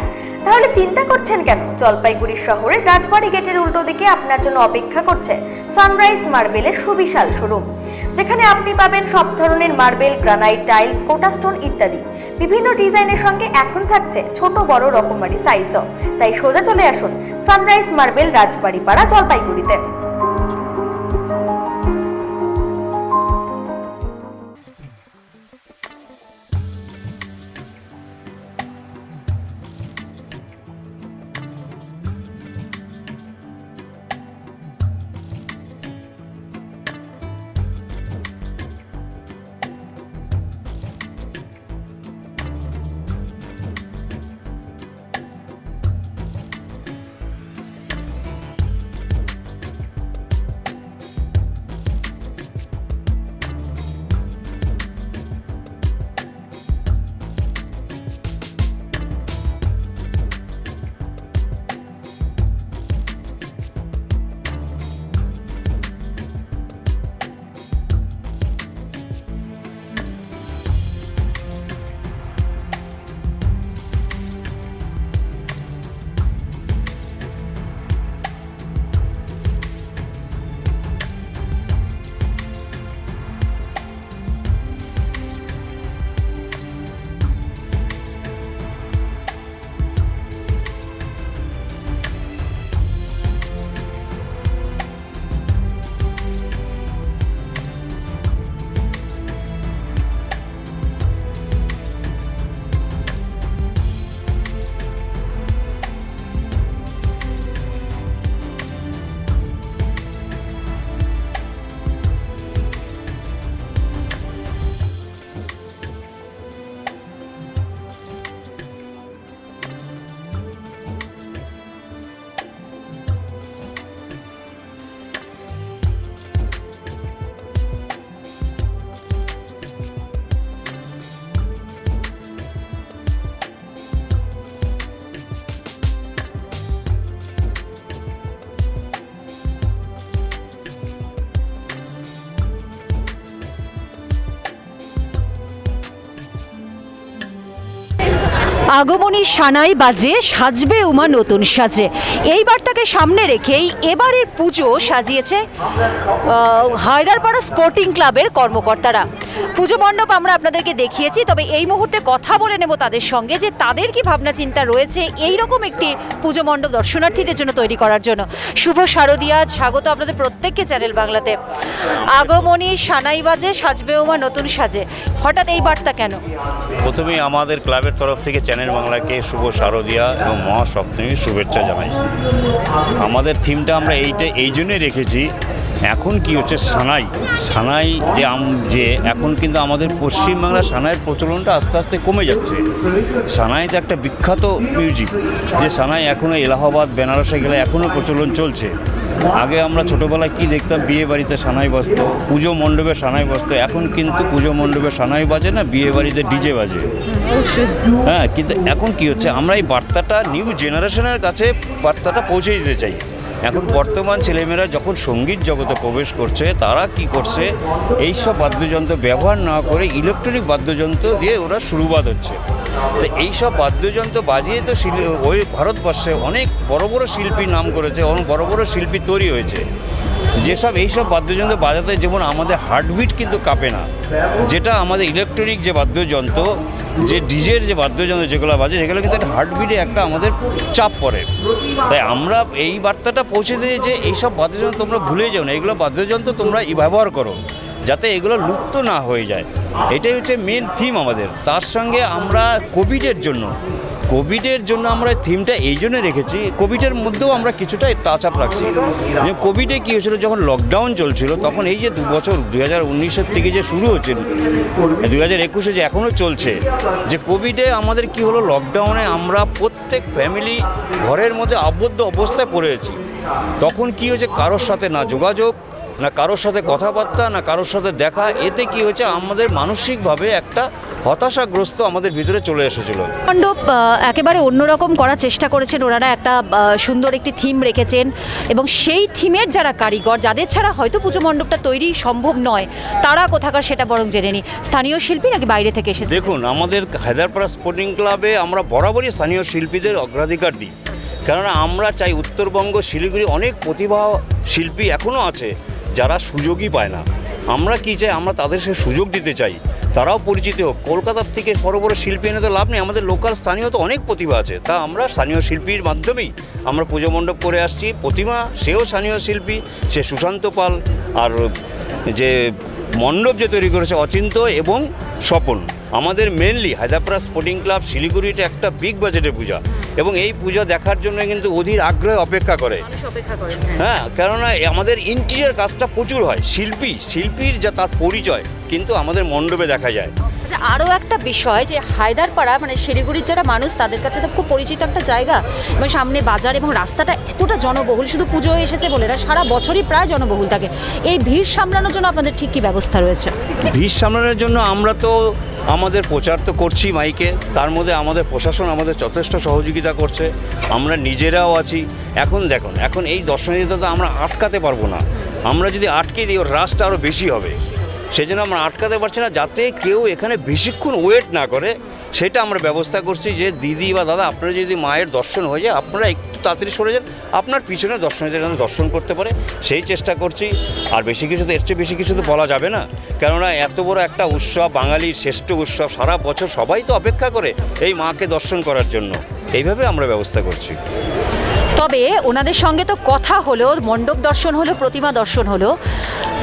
তাহলে চিন্তা করছেন কেন? জলপাইগুড়ি শহরের রাজবাড়ি গেটের উল্টো দিকে আপনার জন্য অপেক্ষা করছে সানরাইজ মার্বেলের সুবিশাল শোরুম, যেখানে আপনি পাবেন সব ধরনের মার্বেল, গ্রানাইট, টাইলস, কোটা স্টোন ইত্যাদি। বিভিন্ন ডিজাইনের সঙ্গে এখন থাকছে ছোট বড় রকমারি সাইজও। তাই সোজা চলে আসুন সানরাইজ মার্বেল, রাজবাড়ি পাড়া, জলপাইগুড়িতে। আগমনী সানাই বাজে, সাজবে উমা নতুন সাজে। এই বার্তাকে সামনে রেখেই এবারের পুজো সাজিয়েছে হায়দারপাড়া স্পোর্টিং ক্লাবের কর্মকর্তারা। পুজো মণ্ডপ আমরা আপনাদেরকে দেখিয়েছি, তবে এই মুহূর্তে কথা বলে নেব তাদের সঙ্গে যে তাদের কি ভাবনা চিন্তা রয়েছে এই রকম একটি পুজো মণ্ডপ দর্শনার্থীদের জন্য তৈরি করার জন্য। শুভ শারদিয়া, স্বাগত আপনাদের প্রত্যেককে চ্যানেল বাংলাতে। আগমনী সানাই বাজে, সাজবে উমা নতুন সাজে, হঠাৎ এই বার্তা কেন? প্রথমেই আমাদের ক্লাবের তরফ থেকে চ্যানেল বাংলাকে শুভ শারদিয়া এবং মহাসপ্তমীর শুভেচ্ছা জানাই। আমাদের থিমটা আমরা এই জন্যই রেখেছি, এখন কি হচ্ছে সানাই যে এখন কিন্তু আমাদের পশ্চিমবাংলা সানাইয়ের প্রচলনটা আস্তে আস্তে কমে যাচ্ছে। সানাই তো একটা বিখ্যাত মিউজিক, যে সানাই এখনও এলাহাবাদ, বেনারসে গেলে এখনও প্রচলন চলছে। আগে আমরা ছোটোবেলায় কি দেখতাম, বিয়ে বাড়িতে সানাই বাজতো, পুজো মণ্ডপে সানাই বাজতো। এখন কিন্তু পুজো মণ্ডপে সানাই বাজে না, বিয়ে বাড়িতে ডিজে বাজে। হ্যাঁ, কিন্তু এখন কি হচ্ছে, আমরা এই বার্তাটা নিউ জেনারেশনের কাছে বার্তাটা পৌঁছে দিতে চাই। এখন বর্তমান ছেলেমেয়েরা যখন সঙ্গীত জগতে প্রবেশ করছে, তারা কি করছে, এইসব বাদ্যযন্ত্র ব্যবহার না করে ইলেকট্রনিক বাদ্যযন্ত্র দিয়ে ওরা শুরুবাদ হচ্ছে। তো এইসব বাদ্যযন্ত্র বাজিয়ে তো ওই ভারতবর্ষে অনেক বড় বড় শিল্পী নাম করেছে, অনেক বড় বড় শিল্পী তৈরি হয়েছে। যেসব এইসব বাদ্যযন্ত্র বাজাতে যেমন আমাদের হার্টবিট কিন্তু কাঁপে না, যেটা আমাদের ইলেকট্রনিক যে বাদ্যযন্ত্র, যে ডিজের যে বাদ্যযন্ত্র যেগুলো বাজে, সেগুলো কিন্তু একটা হার্টবিটে একটা আমাদের চাপ পড়ে। তাই আমরা এই বার্তাটা পৌঁছে দিই যে এইসব বাদ্যযন্ত্র তোমরা ভুলে যাও না, এগুলো বাদ্যযন্ত্র তোমরা ব্যবহার করো, যাতে এগুলো লুপ্ত না হয়ে যায়। এটাই হচ্ছে মেন থিম আমাদের। তার সঙ্গে আমরা কোভিডের জন্য আমরা থিমটা এই জন্য রেখেছি। কোভিডের মধ্যেও আমরা কিছুটা টাচ আপ রাখছি। যে কোভিডে কী হয়েছিল, যখন লকডাউন চলছিল, তখন এই যে 2 বছর 2019 থেকে যে শুরু হচ্ছে, 2021 যে এখনও চলছে, যে কোভিডে আমাদের কি হলো, লকডাউনে আমরা প্রত্যেক ফ্যামিলি ঘরের মধ্যে আবদ্ধ অবস্থায় পড়েছি। তখন কি হয়েছে, কারোর সাথে না যোগাযোগ, না কারোর সাথে কথাবার্তা, না কারোর সাথে দেখা। এতে কি হয়েছে, আমাদের মানসিকভাবে একটা হতাশাগ্রস্ত আমাদের ভিতরে চলে এসেছিল। মণ্ডপ একেবারে অন্যরকম করার চেষ্টা করেছেন ওনারা, একটা সুন্দর একটি থিম রেখেছেন এবং সেই থিমের যারা কারিগর, যাদের ছাড়া হয়তো পুজো মণ্ডপটা তৈরি সম্ভব নয়, তারা কোথাকার সেটা বরং জেনে নিই। স্থানীয় শিল্পী নাকি বাইরে থেকে এসেছে? দেখুন, আমাদের হায়দ্রাপাড়া স্পোর্টিং ক্লাবে আমরা বরাবরই স্থানীয় শিল্পীদের অগ্রাধিকার দিই, কেননা আমরা চাই উত্তরবঙ্গ শিলিগুড়ি অনেক প্রতিভা শিল্পী এখনও আছে যারা সুযোগই পায় না। আমরা কি চাই, আমরা তাদের সে সুযোগ দিতে চাই, তারাও পরিচিত হোক। কলকাতার থেকে বড় বড় শিল্পী এনে তো লাভ নেই, আমাদের লোকাল স্থানীয় তো অনেক প্রতিভা আছে, তা আমরা স্থানীয় শিল্পীর মাধ্যমেই আমরা পুজো মণ্ডপ করে আসছি। প্রতিমা সেও স্থানীয় শিল্পী, সে সুশান্ত পাল, আর যে মণ্ডপ যে তৈরি করেছে অচিন্ত এবং স্বপন। আমাদের মেনলি হায়দ্রাপাড়া স্পোর্টিং ক্লাব শিলিগুড়িটা একটা বিগ বাজেটের পূজা, এবং এই পূজা দেখার জন্য কিন্তু অধীর আগ্রহে অপেক্ষা করে। হ্যাঁ, কেননা আমাদের ইন্টেরিয়ার কাজটা প্রচুর হয়, শিল্পীর যা তার পরিচয় কিন্তু আমাদের মণ্ডপে দেখা যায়। আচ্ছা, আরও একটা বিষয় যে হায়দ্রাপাড়া মানে শিলিগুড়ির যারা মানুষ, তাদের কাছে তো খুব পরিচিত একটা জায়গা, এবং সামনে বাজার এবং রাস্তাটা এতটা জনবহুল, শুধু পুজো এসেছে বলে না, সারা বছরই প্রায় জনবহুল থাকে। এই ভিড় সামলানোর জন্য আপনাদের ঠিক কী ব্যবস্থা রয়েছে? ভিড় সামলানোর জন্য আমরা তো আমাদের প্রচার তো করছি মাইকে, তার মধ্যে আমাদের প্রশাসন আমাদের যথেষ্ট সহযোগিতা করছে, আমরা নিজেরাও আছি। এখন দেখুন, এখন এই দর্শনীয়তা তো আমরা আটকাতে পারবো না, আমরা যদি আটকে দিই ওর রাশটা আরও বেশি হবে, সেই জন্য আমরা আটকাতে পারছি না, যাতে কেউ এখানে বেশিক্ষণ ওয়েট না করে সেটা আমরা ব্যবস্থা করছি। যে দিদি বা দাদা, আপনারা যদি মায়ের দর্শন হয়ে যায়, আপনারা একটু তাড়াতাড়ি সরে যান, আপনার পিছনে দর্শনীদের যেন দর্শন করতে পারে সেই চেষ্টা করছি। আর বেশি কিছু তো, এর চেয়ে বেশি কিছু তো বলা যাবে না, কেননা এত বড় একটা উৎসব, বাঙালির শ্রেষ্ঠ উৎসব, সারা বছর সবাই তো অপেক্ষা করে এই মাকে দর্শন করার জন্য, এইভাবে আমরা ব্যবস্থা করছি। তবে ওনাদের সঙ্গে তো কথা হলো, মণ্ডপ দর্শন হলো, প্রতিমা দর্শন হলো,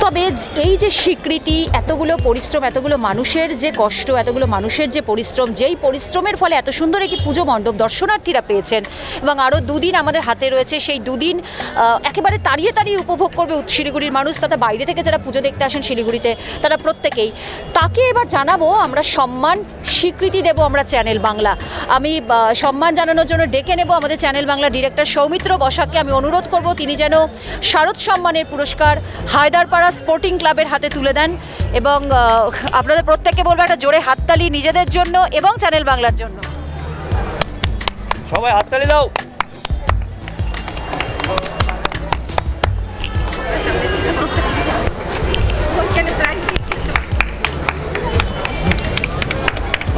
তবে এই যে স্বীকৃতি, এতগুলো পরিশ্রম, এতগুলো মানুষের যে কষ্ট, এতগুলো মানুষের যে পরিশ্রম, যেই পরিশ্রমের ফলে এত সুন্দর একটি পুজো মণ্ডপ দর্শনার্থীরা পেয়েছেন, এবং আরও দুদিন আমাদের হাতে রয়েছে, সেই দুদিন একেবারে তাড়িয়ে উপভোগ করবে শিলিগুড়ির মানুষ, তথা বাইরে থেকে যারা পুজো দেখতে আসেন শিলিগুড়িতে, তারা প্রত্যেকেই। তাকে এবার জানাবো আমরা সম্মান, স্বীকৃতি দেব আমরা চ্যানেল বাংলা। আমি সম্মান জানানোর জন্য ডেকে নেব আমাদের চ্যানেল বাংলা ডিরেক্টর সৌমিত্র বসাককে। আমি অনুরোধ করব তিনি যেন শারদ সম্মানের পুরস্কার হায়দ্রাপাড়া স্পোর্টিং ক্লাবের হাতে তুলে দেন, এবং আপনাদের প্রত্যেককে বলবো একটা জোরে হাততালি নিজেদের জন্য এবং চ্যানেল বাংলার জন্য। সবাই হাততালি দাও।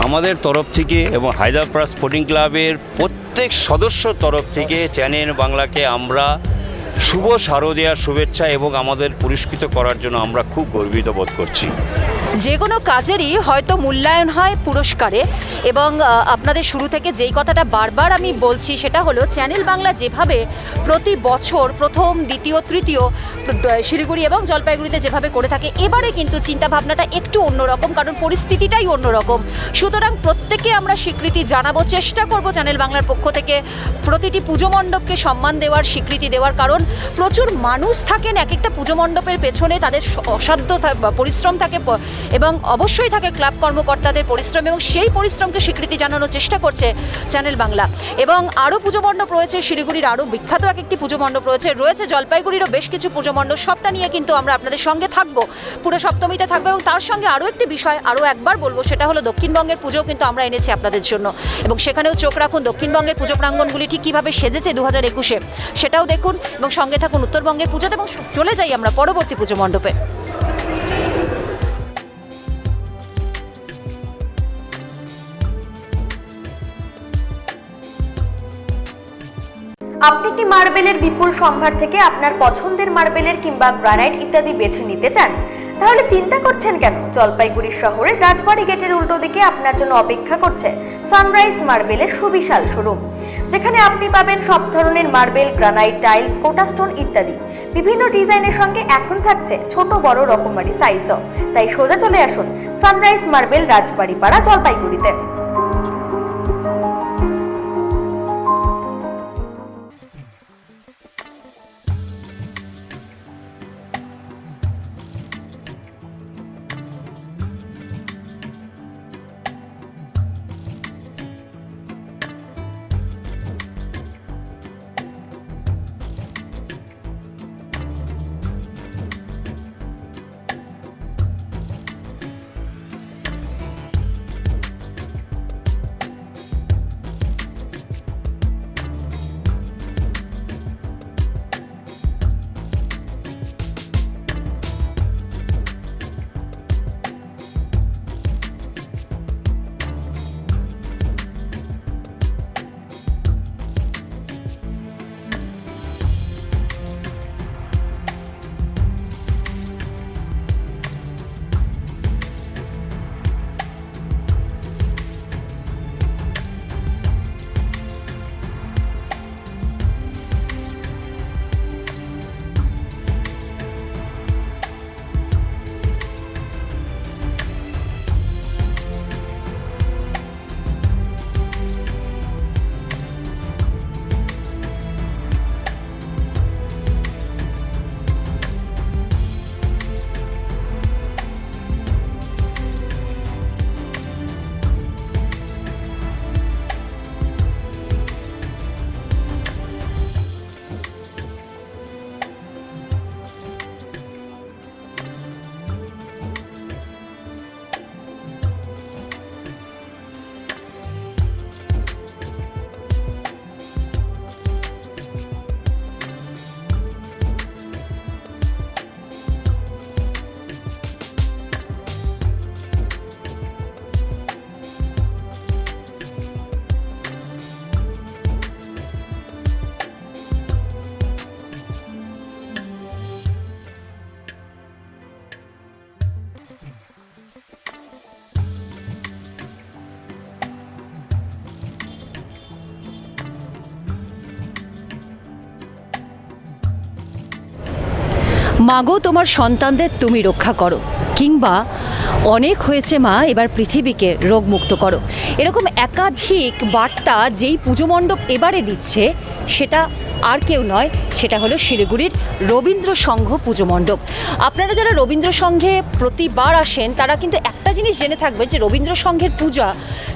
আমাদের তরফ থেকে এবং হায়দ্রাপাড়া স্পোর্টিং ক্লাবের প্রত্যেক সদস্যর তরফ থেকে চ্যানেল বাংলাকে আমরা শুভ শারদীয়ার শুভেচ্ছা এবং আমাদের পুরস্কৃত করার জন্য আমরা খুব গর্বিত বোধ করছি। যে কোনো কাজেরই হয়তো মূল্যায়ন হয় পুরস্কারে, এবং আপনাদের শুরু থেকে যেই কথাটা বারবার আমি বলছি সেটা হলো, চ্যানেল বাংলা যেভাবে প্রতি বছর প্রথম, দ্বিতীয়, তৃতীয় শিলিগুড়ি এবং জলপাইগুড়িতে যেভাবে করে থাকে, এবারে কিন্তু চিন্তাভাবনাটা একটু অন্যরকম, কারণ পরিস্থিতিটাই অন্যরকম। সুতরাং প্রত্যেকে আমরা স্বীকৃতি জানাবো, চেষ্টা করব চ্যানেল বাংলার পক্ষ থেকে প্রতিটি পুজো মণ্ডপকে সম্মান দেওয়ার, স্বীকৃতি দেওয়ার, কারণ প্রচুর মানুষ থাকেন এক একটা পুজো মণ্ডপের পেছনে, তাদের অসাধ্য পরিশ্রম থাকে, এবং অবশ্যই থাকে ক্লাব কর্মকর্তাদের পরিশ্রম, এবং সেই পরিশ্রমকে স্বীকৃতি জানানোর চেষ্টা করছে চ্যানেল বাংলা। এবং আরও পুজো মণ্ডপ রয়েছে, শিলিগুড়ির আরও বিখ্যাত এক একটি পুজো মণ্ডপ রয়েছে জলপাইগুড়িরও বেশ কিছু পুজো মণ্ডপ, সবটা নিয়ে কিন্তু আমরা আপনাদের সঙ্গে থাকবো, পুরো সপ্তমীতে থাকবো। এবং তার সঙ্গে আরও একটি বিষয় আরও একবার বলবো, সেটা হলো দক্ষিণবঙ্গের পুজো কিন্তু আমরা এনেছি আপনাদের জন্য, এবং সেখানেও চোখ রাখুন দক্ষিণবঙ্গের পুজো প্রাঙ্গণগুলি ঠিক কীভাবে সেজেছে 2021-এ, সেটাও দেখুন, এবং সঙ্গে থাকুন উত্তরবঙ্গের পুজোতে। এবং চলে যাই আমরা পরবর্তী পুজো মণ্ডপে। আপনি কি মার্বেলের বিপুল সম্ভার থেকে আপনার পছন্দের মার্বেলের কিংবা গ্রানাইট ইত্যাদি বেছে নিতে চান? তাহলে চিন্তা করছেন কেন? জলপাইগুড়ি শহরের রাজবাড়ি গেটের উল্টো দিকে আপনার জন্য অপেক্ষা করছে সানরাইজ মার্বেলের সুবিশাল শোরুম, যেখানে আপনি পাবেন সব ধরনের মার্বেল, গ্রানাইট, টাইলস, কোটা স্টোন ইত্যাদি। বিভিন্ন ডিজাইনের সঙ্গে এখন থাকছে ছোট বড় রকমারি সাইজও। তাই সোজা চলে আসুন সানরাইজ মার্বেল, রাজবাড়ি পাড়া, জলপাইগুড়িতে। মাগো তোমার সন্তানদের তুমি রক্ষা করো, কিংবা অনেক হয়েছে মা এবার পৃথিবীকে রোগমুক্ত করো, এরকম একাধিক বার্তা যেই পুজো মণ্ডপ এবারে দিচ্ছে সেটা আর কেউ নয়, সেটা হলো শিলিগুড়ির রবীন্দ্র সংঘ পুজো মণ্ডপ। আপনারা যারা রবীন্দ্র সংঘে প্রতিবার আসেন তারা কিন্তু একটা জিনিস জেনে থাকবেন যে রবীন্দ্র সংঘের পূজা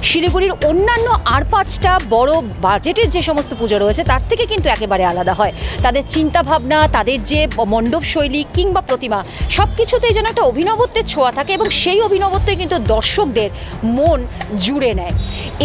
শিলিগুড়ির অন্যান্য আর 5টা বড় বাজেটের যে সমস্ত পুজো রয়েছে তার থেকে কিন্তু একেবারে আলাদা হয়। তাদের চিন্তাভাবনা, তাদের যে মণ্ডপ শৈলী কিংবা প্রতিমা, সব কিছুতেই যেন একটা অভিনবত্বের ছোঁয়া থাকে এবং সেই অভিনবত্বে কিন্তু দর্শকদের মন জুড়ে নেয়।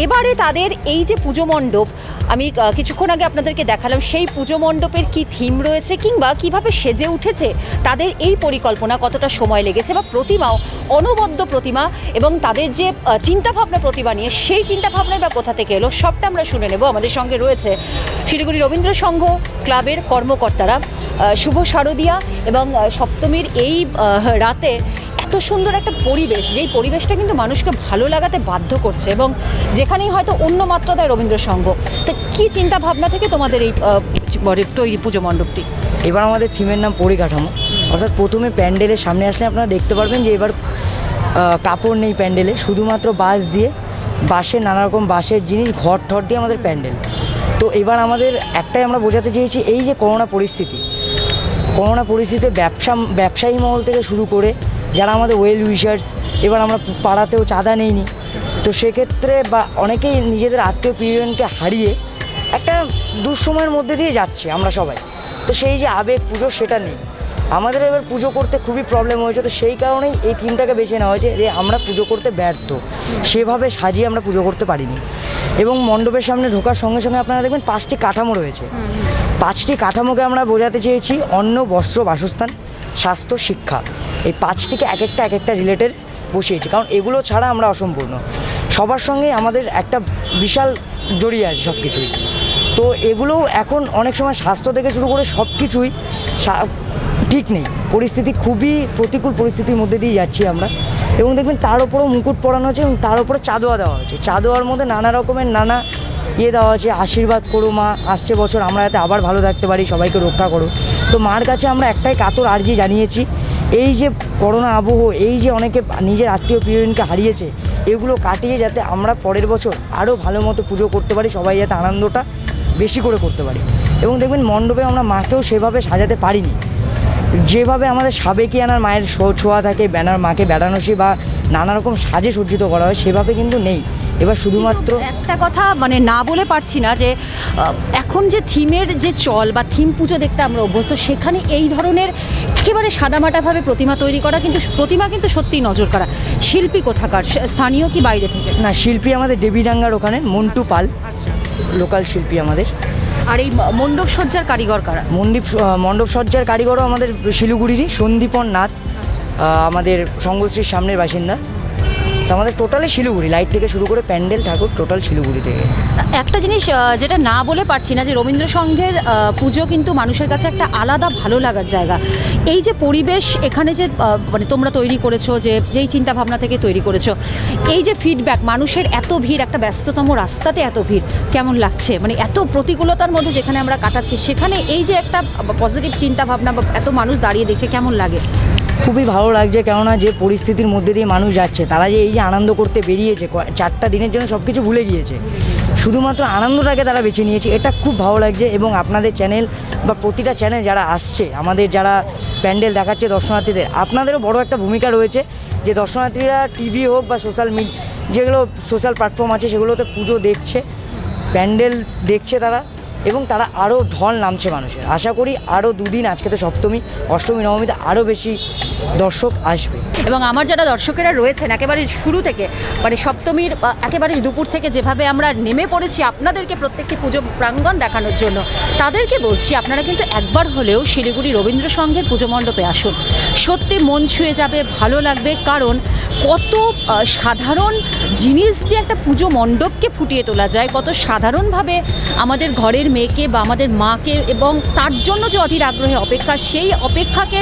এবারে তাদের এই যে পুজো মণ্ডপ, আমি কিছুক্ষণ আগে আপনাদেরকে দেখালাম সেই পুজো মণ্ডপের কী থিম রয়েছে কিংবা কিভাবে সেজে উঠেছে, তাদের এই পরিকল্পনা কতটা সময় লেগেছে, বা প্রতিমাও অনবদ্য প্রতিমা এবং তাদের যে চিন্তাভাবনা প্রতিমা নিয়ে সেই চিন্তাভাবনায় বা কোথা থেকে এলো সবটা আমরা শুনে নেব। আমাদের সঙ্গে রয়েছে শিলিগুড়ি রবীন্দ্র সংঘ ক্লাবের কর্মকর্তারা। শুভ শারদিয়া এবং সপ্তমীর এই রাতে এত সুন্দর একটা পরিবেশ, যেই পরিবেশটা কিন্তু মানুষকে ভালো লাগাতে বাধ্য করছে এবং যেখানেই হয়তো অন্য মাত্রা দেয় রবীন্দ্র সংঘ। তো কী চিন্তা ভাবনা থেকে তোমাদের এই তৈরি পুজো মণ্ডপটি? এবার আমাদের থিমের নাম পরিকাঠামো, অর্থাৎ প্রথমে প্যান্ডেলের সামনে আসলে আপনারা দেখতে পারবেন যে এবার কাপড় নেই প্যান্ডেলে, শুধুমাত্র বাঁশ দিয়ে, বাঁশের নানা রকম বাঁশের জিনিস, ঘর ঠর দিয়ে আমাদের প্যান্ডেল। তো এবার আমাদের একটাই আমরা বোঝাতে চেয়েছি, এই যে করোনা পরিস্থিতিতে ব্যবসায়ী মহল থেকে শুরু করে যারা আমাদের ওয়েল উইশার্স, এবার আমরা পাড়াতেও চাঁদা নেইনি, তো সেক্ষেত্রে বা অনেকেই নিজেদের আত্মীয় প্রিয়জনকে হারিয়ে একটা দুঃসময়ের মধ্যে দিয়ে যাচ্ছে আমরা সবাই। তো সেই যে আবেগ পুজো সেটা নেই, আমাদের এবার পুজো করতে খুবই প্রবলেম হয়েছে। তো সেই কারণেই এই থিমটাকে বেছে নেওয়া হয়েছে যে আমরা পুজো করতে ব্যর্থ, সেভাবে সাজিয়ে আমরা পুজো করতে পারিনি। এবং মণ্ডপের সামনে ঢোকার সঙ্গে সঙ্গে আপনারা দেখবেন 5টি কাঠামো রয়েছে। 5টি কাঠামোকে আমরা বোঝাতে চেয়েছি অন্ন, বস্ত্র, বাসস্থান, স্বাস্থ্য, শিক্ষা, এই 5টিকে এক একটা রিলেটেড বসিয়েছি, কারণ এগুলো ছাড়া আমরা অসম্পূর্ণ। সবার সঙ্গে আমাদের একটা বিশাল জড়িয়ে আছে সব কিছুই। তো এগুলো এখন অনেক সময় স্বাস্থ্য থেকে শুরু করে সব কিছুই ঠিক নেই, পরিস্থিতি খুবই প্রতিকূল পরিস্থিতির মধ্যে দিয়ে যাচ্ছি আমরা। এবং দেখবেন তার উপরেও মুকুট পরানো হয়েছে এবং তার উপরে চাঁদোয়া দেওয়া হয়েছে। চাঁদোয়ার মধ্যে নানা রকমের নানা দেওয়া আছে, আশীর্বাদ করো মা, আসছে বছর আমরা যাতে আবার ভালো থাকতে পারি, সবাইকে রক্ষা করো। তো মার কাছে আমরা একটাই কাতর আর্জি জানিয়েছি, এই যে করোনা আবহ, এই যে অনেকে নিজের আত্মীয় প্রিয়জনকে হারিয়েছে, এগুলো কাটিয়ে যাতে আমরা পরের বছর আরও ভালো মতো পুজো করতে পারি, সবাই যাতে আনন্দটা বেশি করে করতে পারি। এবং দেখবেন মণ্ডপে আমরা মাকেও সেভাবে সাজাতে পারিনি, যেভাবে আমাদের সাবেকিয়ানার মায়ের ছোঁয়া থাকে, মাকে বেড়ানোসি বা নানা রকম সাজে সজ্জিত করা হয়, সেভাবে কিন্তু নেই। এবার শুধুমাত্র একটা কথা মানে না বলে পারছি না যে এখন যে থিমের যে চল বা থিম পুজো দেখতে আমরা অভ্যস্ত, সেখানে এই ধরনের একেবারে সাদামাটাভাবে প্রতিমা তৈরি করা, কিন্তু প্রতিমা কিন্তু সত্যিই নজর কাড়া। শিল্পী কোথাকার, স্থানীয় কি বাইরে থেকে? না, শিল্পী আমাদের দেবীডাঙ্গার ওখানে মন্টু পাল, লোকাল শিল্পী আমাদের। আর এই মণ্ডপ সজ্জার কারিগর কারা? মণ্ডপ সজ্জার কারিগরও আমাদের শিলিগুড়িরই সন্দীপন নাথ, আমাদের সংঘশ্রীর সামনের বাসিন্দা। তো আমাদের টোটালি শিলিগুড়ি, লাইট থেকে শুরু করে প্যান্ডেল, ঠাকুর, টোটাল শিলিগুড়ি থেকে। একটা জিনিস যেটা না বলে পারছি না, যে রবীন্দ্র সংঘের পুজো কিন্তু মানুষের কাছে একটা আলাদা ভালো লাগার জায়গা। এই যে পরিবেশ এখানে যে মানে তোমরা তৈরি করেছো, যেই চিন্তাভাবনা থেকে তৈরি করেছো, এই যে ফিডব্যাক, মানুষের এত ভিড়, একটা ব্যস্ততম রাস্তাতে এত ভিড়, কেমন লাগছে? মানে এত প্রতিকূলতার মধ্যে যেখানে আমরা কাটাচ্ছি, সেখানে এই যে একটা পজিটিভ চিন্তাভাবনা বা এত মানুষ দাঁড়িয়ে দেখছে, কেমন লাগে? খুবই ভালো লাগছে, কেননা যে পরিস্থিতির মধ্যে দিয়ে মানুষ যাচ্ছে, তারা যে এই যে আনন্দ করতে বেরিয়েছে, 4টা দিনের জন্য সব কিছু ভুলে গিয়েছে, শুধুমাত্র আনন্দটাকে তারা বেছে নিয়েছে, এটা খুব ভালো লাগছে। এবং আপনাদের চ্যানেল বা প্রতিটা চ্যানেল যারা আসছে, আমাদের যারা প্যান্ডেল দেখাচ্ছে দর্শনার্থীদের, আপনাদেরও বড় একটা ভূমিকা রয়েছে, যে দর্শনার্থীরা টিভি হোক বা যেগুলো সোশ্যাল প্ল্যাটফর্ম আছে সেগুলোতে পুজো দেখছে, প্যান্ডেল দেখছে তারা, এবং তারা আরও ঢল নামছে মানুষের। আশা করি আরও 2 দিন, আজকে তো সপ্তমী, অষ্টমী, নবমীতে আরও বেশি দর্শক আসবে। এবং আমার যারা দর্শকেরা রয়েছেন একেবারে শুরু থেকে, মানে সপ্তমীর একেবারে দুপুর থেকে যেভাবে আমরা নেমে পড়েছি আপনাদেরকে প্রত্যেকটি পুজো প্রাঙ্গণ দেখানোর জন্য, তাদেরকে বলছি আপনারা কিন্তু একবার হলেও শিলিগুড়ি রবীন্দ্র সংঘের পুজো মণ্ডপে আসুন। সত্যি মন ছুঁয়ে যাবে, ভালো লাগবে, কারণ কত সাধারণ জিনিস দিয়ে একটা পুজো মণ্ডপকে ফুটিয়ে তোলা যায়, কত সাধারণভাবে আমাদের ঘরের মেয়েকে বা আমাদের মাকে, এবং তার জন্য যে অধীর আগ্রহে অপেক্ষা, সেই অপেক্ষাকে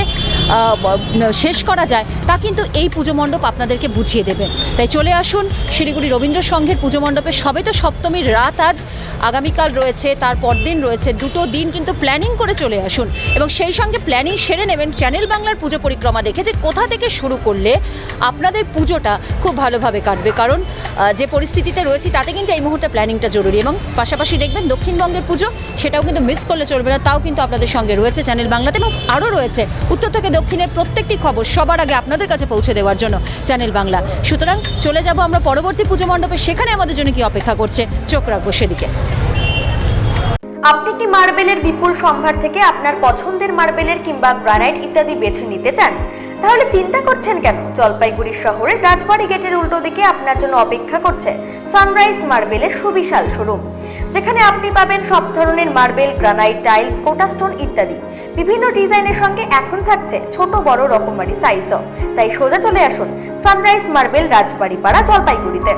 শেষ করা যায়, তা কিন্তু এই পুজো মণ্ডপ আপনাদেরকে বুঝিয়ে দেবে। তাই চলে আসুন শিলিগুড়ি রবীন্দ্র সংঘের পুজো মণ্ডপে। সবে তো সপ্তমীর রাত আজ, আগামীকাল রয়েছে, তার পরদিন রয়েছে, দুটো দিন কিন্তু প্ল্যানিং করে চলে আসুন এবং সেই সঙ্গে প্ল্যানিং সেরে নেবেন চ্যানেল বাংলার পুজো পরিক্রমা দেখে যে কোথা থেকে শুরু করলে আপনাদের পুজোটা খুব ভালোভাবে কাটবে। কারণ যে পরিস্থিতিতে রয়েছি তাতে কিন্তু এই মুহূর্তে প্ল্যানিংটা জরুরি এবং পাশাপাশি দেখবেন দক্ষিণবঙ্গের পুজো সেটাও কিন্তু মিস করলে চলবে না, তাও কিন্তু আপনাদের সঙ্গে রয়েছে চ্যানেল বাংলাতে এবং আরও রয়েছে উত্তর থেকে দক্ষিণের প্রত্যেকটি খবর সবার আগে আপনাদের কাছে পৌঁছে দেওয়ার জন্য চ্যানেল বাংলা। সুতরাং চলে যাব আমরা পরবর্তী পুজো মণ্ডপে, সেখানে আমাদের জন্য কি অপেক্ষা করছে চোখ রাখবো সেদিকে। আপনি কি মার্বেলের বিপুল সম্ভার থেকে আপনার পছন্দের মার্বেলের কিংবা গ্রানাইট ইত্যাদি বেছে নিতে চান? তাহলে চিন্তা করছেন কেন? জলপাইগুড়ি শহরের রাজবাড়ি গেটের উল্টো দিকে আপনার জন্য অপেক্ষা করছে সানরাইজ মার্বেলের সুবিশাল শোরুম, যেখানে আপনি পাবেন সব ধরনের মার্বেল, গ্রানাইট, টাইলস, কোটা স্টোন ইত্যাদি। বিভিন্ন ডিজাইনের সঙ্গে এখন থাকছে ছোট বড় রকমারি সাইজও। তাই সোজা চলে আসুন সানরাইজ মার্বেল, রাজবাড়ি পাড়া, জলপাইগুড়িতে।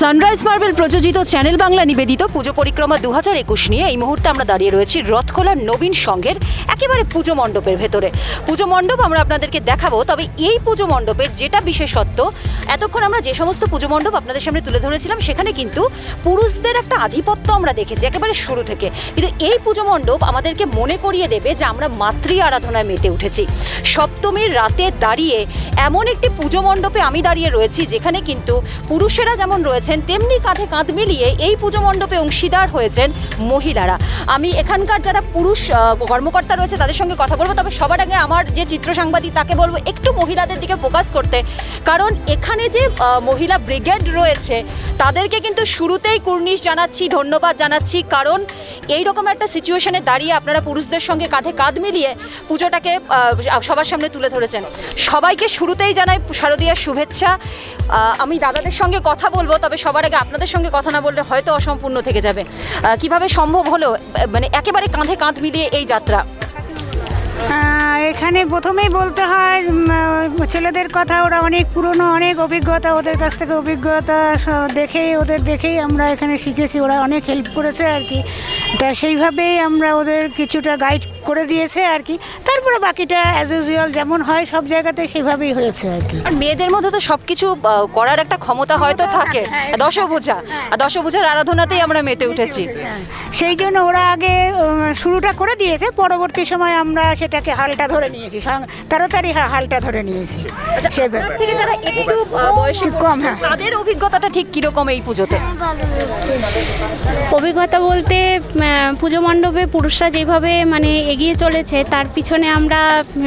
সানরাইজ মার্বেল প্রযোজিত চ্যানেল বাংলা নিবেদিত পুজো পরিক্রমা 2021 নিয়ে এই মুহূর্তে আমরা দাঁড়িয়ে রয়েছি রথখোলার নবীন সংঘের একেবারে পুজো মণ্ডপের ভেতরে। পুজো মণ্ডপ আমরা আপনাদেরকে দেখাবো, তবে এই পুজো মণ্ডপের যেটা বিশেষত্ব, এতক্ষণ আমরা যে সমস্ত পুজো মণ্ডপ আপনাদের সামনে তুলে ধরেছিলাম সেখানে কিন্তু পুরুষদের একটা আধিপত্য আমরা দেখেছি একেবারে শুরু থেকে, কিন্তু এই পুজো মণ্ডপ আমাদেরকে মনে করিয়ে দেবে যে আমরা মাতৃ আরাধনায় মেতে উঠেছি। সপ্তমীর রাতে দাঁড়িয়ে এমন একটি পুজো মণ্ডপে আমি দাঁড়িয়ে রয়েছি যেখানে কিন্তু পুরুষেরা যেমন রয়েছেন তেমনি কাঁধে কাঁধ মিলিয়ে এই পুজো মণ্ডপে অংশীদার হয়েছেন মহিলারা। আমি এখানকার যারা পুরুষ কর্মকর্তা রয়েছে তাদের সঙ্গে কথা বলবো, তবে সবার আগে আমার যে চিত্র সাংবাদিক তাকে বলবো একটু মহিলাদের দিকে ফোকাস করতে, কারণ এখানে যে মহিলা ব্রিগেড রয়েছে তাদেরকে কিন্তু শুরুতেই কুর্নিশ জানাচ্ছি, ধন্যবাদ জানাচ্ছি, কারণ এই রকম একটা সিচুয়েশনে দাঁড়িয়ে আপনারা পুরুষদের সঙ্গে কাঁধে কাঁধ মিলিয়ে পুজোটাকে সবার সামনে তুলে ধরেছেন। সবাইকে শুরুতেই জানাই শারদীয়ার শুভেচ্ছা। আমি দাদাদের সঙ্গে কথা বলবো, তবে সবার আগে আপনাদের সঙ্গে কথা না বললে হয়তো অসম্পূর্ণ থেকে যাবে। কিভাবে সম্ভব হলো মানে একেবারে কাঁধে কাঁধ মিলিয়ে এই যাত্রা? এখানে প্রথমেই বলতে হয় ছেলেদের কথা, ওরা অনেক পুরনো, অনেক অভিজ্ঞতা, ওদের কাছ থেকে অভিজ্ঞতা দেখেই আমরা এখানে শিখেছি, ওরা অনেক হেল্প করেছে আর কি। তা সেইভাবেই আমরা ওদের কিছুটা গাইড করে দিয়েছে আর কি। তারপরে বাকিটা অ্যাজ ইউজুয়াল যেমন হয় সব জায়গাতে সেভাবেই হয়েছে আর কি। আর মেয়েদের মধ্যে তো সব কিছু করার একটা ক্ষমতা হয়তো থাকে, দশভুজার আরাধনাতেই আমরা মেতে উঠেছি। সেই জন্য ওরা আগে শুরুটা করে দিয়েছে, পরবর্তী সময় আমরা সেটাকে হালটা ধরে নিয়েছি, তাড়াতাড়ি হালটা ধরে নিয়েছি। থেকে যারা একটু বয়সে কম, তাদের অভিজ্ঞতাটা ঠিক কিরকম এই পুজোতে? অভিজ্ঞতা বলতে পুজো মণ্ডপে পুরুষরা যেভাবে মানে এগিয়ে চলেছে তার পিছনে আমরা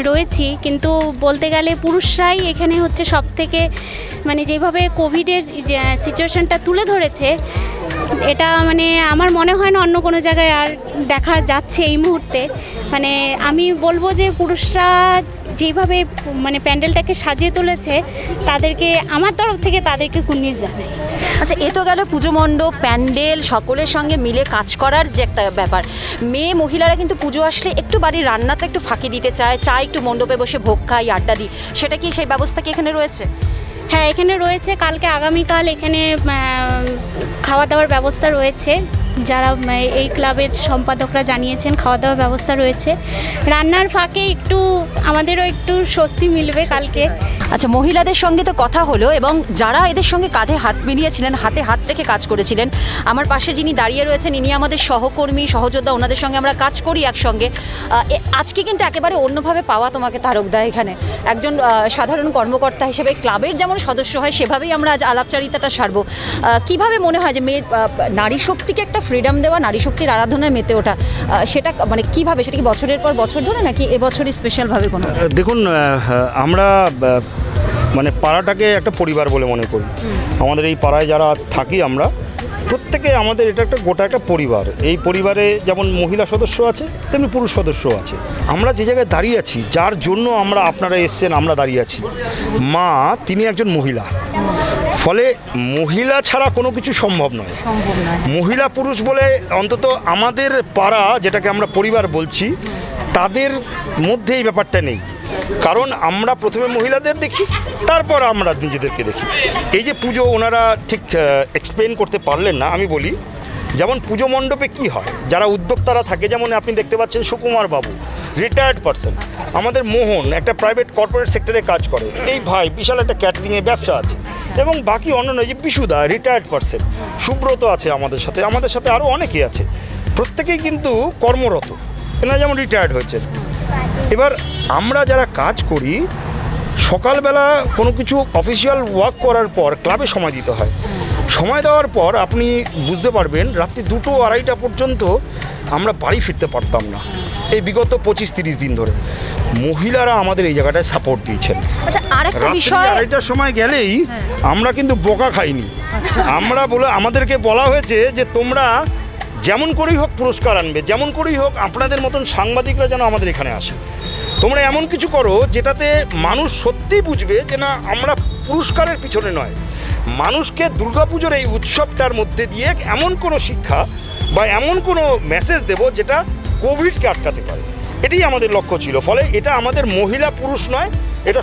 রয়েছি, কিন্তু বলতে গেলে পুরুষরাই এখানে হচ্ছে সব থেকে মানে যেভাবে কোভিডের সিচুয়েশনটা তুলে ধরেছে, এটা মানে আমার মনে হয় না অন্য কোনো জায়গায় আর দেখা যাচ্ছে এই মুহূর্তে। মানে আমি বলবো যে পুরুষরা যেভাবে মানে প্যান্ডেলটাকে সাজিয়ে তুলেছে তাদেরকে আমার তরফ থেকে তাদেরকে কুর্নিশ জানাই। আচ্ছা, এ তো গেল পুজো মণ্ডপ, প্যান্ডেল, সকলের সঙ্গে মিলে কাজ করার যে একটা ব্যাপার। মেয়ে মহিলারা কিন্তু পুজো আসলে একটু বাড়ির রান্নাতে একটু ফাঁকি দিতে চায় একটু মণ্ডপে বসে ভোগ খাই, আড্ডা দিই, সেটা কি সেই ব্যবস্থা কি এখানে রয়েছে? হ্যাঁ, এখানে রয়েছে। কালকে আগামীকাল এখানে খাওয়া দাওয়ার ব্যবস্থা রয়েছে, যারা এই ক্লাবের সম্পাদকরা জানিয়েছেন খাওয়া দাওয়ার ব্যবস্থা রয়েছে। রান্নার ফাঁকে একটু আমাদেরও একটু স্বস্তি মিলবে কালকে। আচ্ছা, মহিলাদের সঙ্গে তো কথা হলো এবং যারা এদের সঙ্গে কাঁধে হাত মিলিয়েছিলেন, হাতে হাত রেখে কাজ করেছিলেন, আমার পাশে যিনি দাঁড়িয়ে রয়েছেন ইনি আমাদের সহকর্মী, সহযোদ্ধা, ওনাদের সঙ্গে আমরা কাজ করি একসঙ্গে। আজকে কিন্তু একেবারে অন্যভাবে পাওয়া তোমাকে তারকদা এখানে একজন সাধারণ কর্মকর্তা হিসেবে, ক্লাবের যেমন সদস্য হয় সেভাবেই আমরা আজ আলাপচারিতাটা সারবো। কিভাবে মনে হয় যে মেয়ে নারী শক্তিকে একটা ফ্রিডম দেওয়া, নারী শক্তির আরাধনায় মেতে ওঠা, সেটা মানে কিভাবে, সেটা কি বছরের পর বছর ধরে নাকি এবছরই স্পেশালভাবে কোনো? দেখুন, আমরা মানে পাড়াটাকে একটা পরিবার বলে মনে করি। আমাদের এই পাড়ায় যারা থাকি আমরা প্রত্যেকে, আমাদের এটা একটা গোটা একটা পরিবার। এই পরিবারে যেমন মহিলা সদস্য আছে তেমনি পুরুষ সদস্য আছে। আমরা যে জায়গায় দাঁড়িয়ে আছি, যার জন্য আপনারা এসছেন, আমরা দাঁড়িয়ে আছি, মা তিনি একজন মহিলা, ফলে মহিলা ছাড়া কোনো কিছু সম্ভব নয়। মহিলা পুরুষ বলে অন্তত আমাদের পাড়া, যেটাকে আমরা পরিবার বলছি, তাদের মধ্যে এই ব্যাপারটা নেই। কারণ আমরা প্রথমে মহিলাদের দেখি, তারপর আমরা নিজেদেরকে দেখি। এই যে পুজো ওনারা ঠিক এক্সপ্লেন করতে পারলেন না, আমি বলি। যেমন পুজো মণ্ডপে কি হয়, যারা উদ্যোক্তারা থাকে, যেমন আপনি দেখতে পাচ্ছেন সুকুমার বাবু, রিটায়ার্ড পারসন। আমাদের মোহন একটা প্রাইভেট কর্পোরেট সেক্টরে কাজ করে, এই ভাই বিশাল একটা ক্যাটারিংয়ের ব্যবসা আছে, এবং বাকি অন্যান্য যে বিশুদা রিটায়ার্ড পারসন, সুব্রত আছে আমাদের সাথে আরও অনেকেই আছে। প্রত্যেকেই কিন্তু কর্মরত, এনারা যেমন রিটায়ার্ড হয়েছে। এবার আমরা যারা কাজ করি, সকালবেলা কোনো কিছু অফিসিয়াল ওয়ার্ক করার পর ক্লাবে সময় দিতে হয়। সময় দেওয়ার পর আপনি বুঝতে পারবেন রাত্রি 2-2-2:30 পর্যন্ত আমরা বাড়ি ফিরতে পারতাম না, এই বিগত 25-30 দিন ধরে। মহিলারা আমাদের এই জায়গাটায় সাপোর্ট দিয়েছেন। আচ্ছা, আরেকটা রাত্রি বিষয়, 2:30টার সময় গেলেই আমরা কিন্তু বোকা খাইনি। আমাদেরকে বলা হয়েছে যে তোমরা যেমন করেই হোক পুরস্কার আনবে, যেমন করেই হোক আপনাদের মতন সাংবাদিকরা যেন আমাদের এখানে আসে। তোমরা এমন কিছু করো যেটাতে মানুষ সত্যিই বুঝবে যে না, আমরা পুরস্কারের পিছনে নয়, মানুষকে দুর্গাপুজোর এই উৎসবটার মধ্যে দিয়ে এমন কোনো শিক্ষা বা এমন কোনো মেসেজ দেব যেটা কোভিডকে আটকাতে পারে। এটাই আমাদের লক্ষ্য ছিল। ফলে এটা আমাদের মহিলা পুরুষ নয়, এটা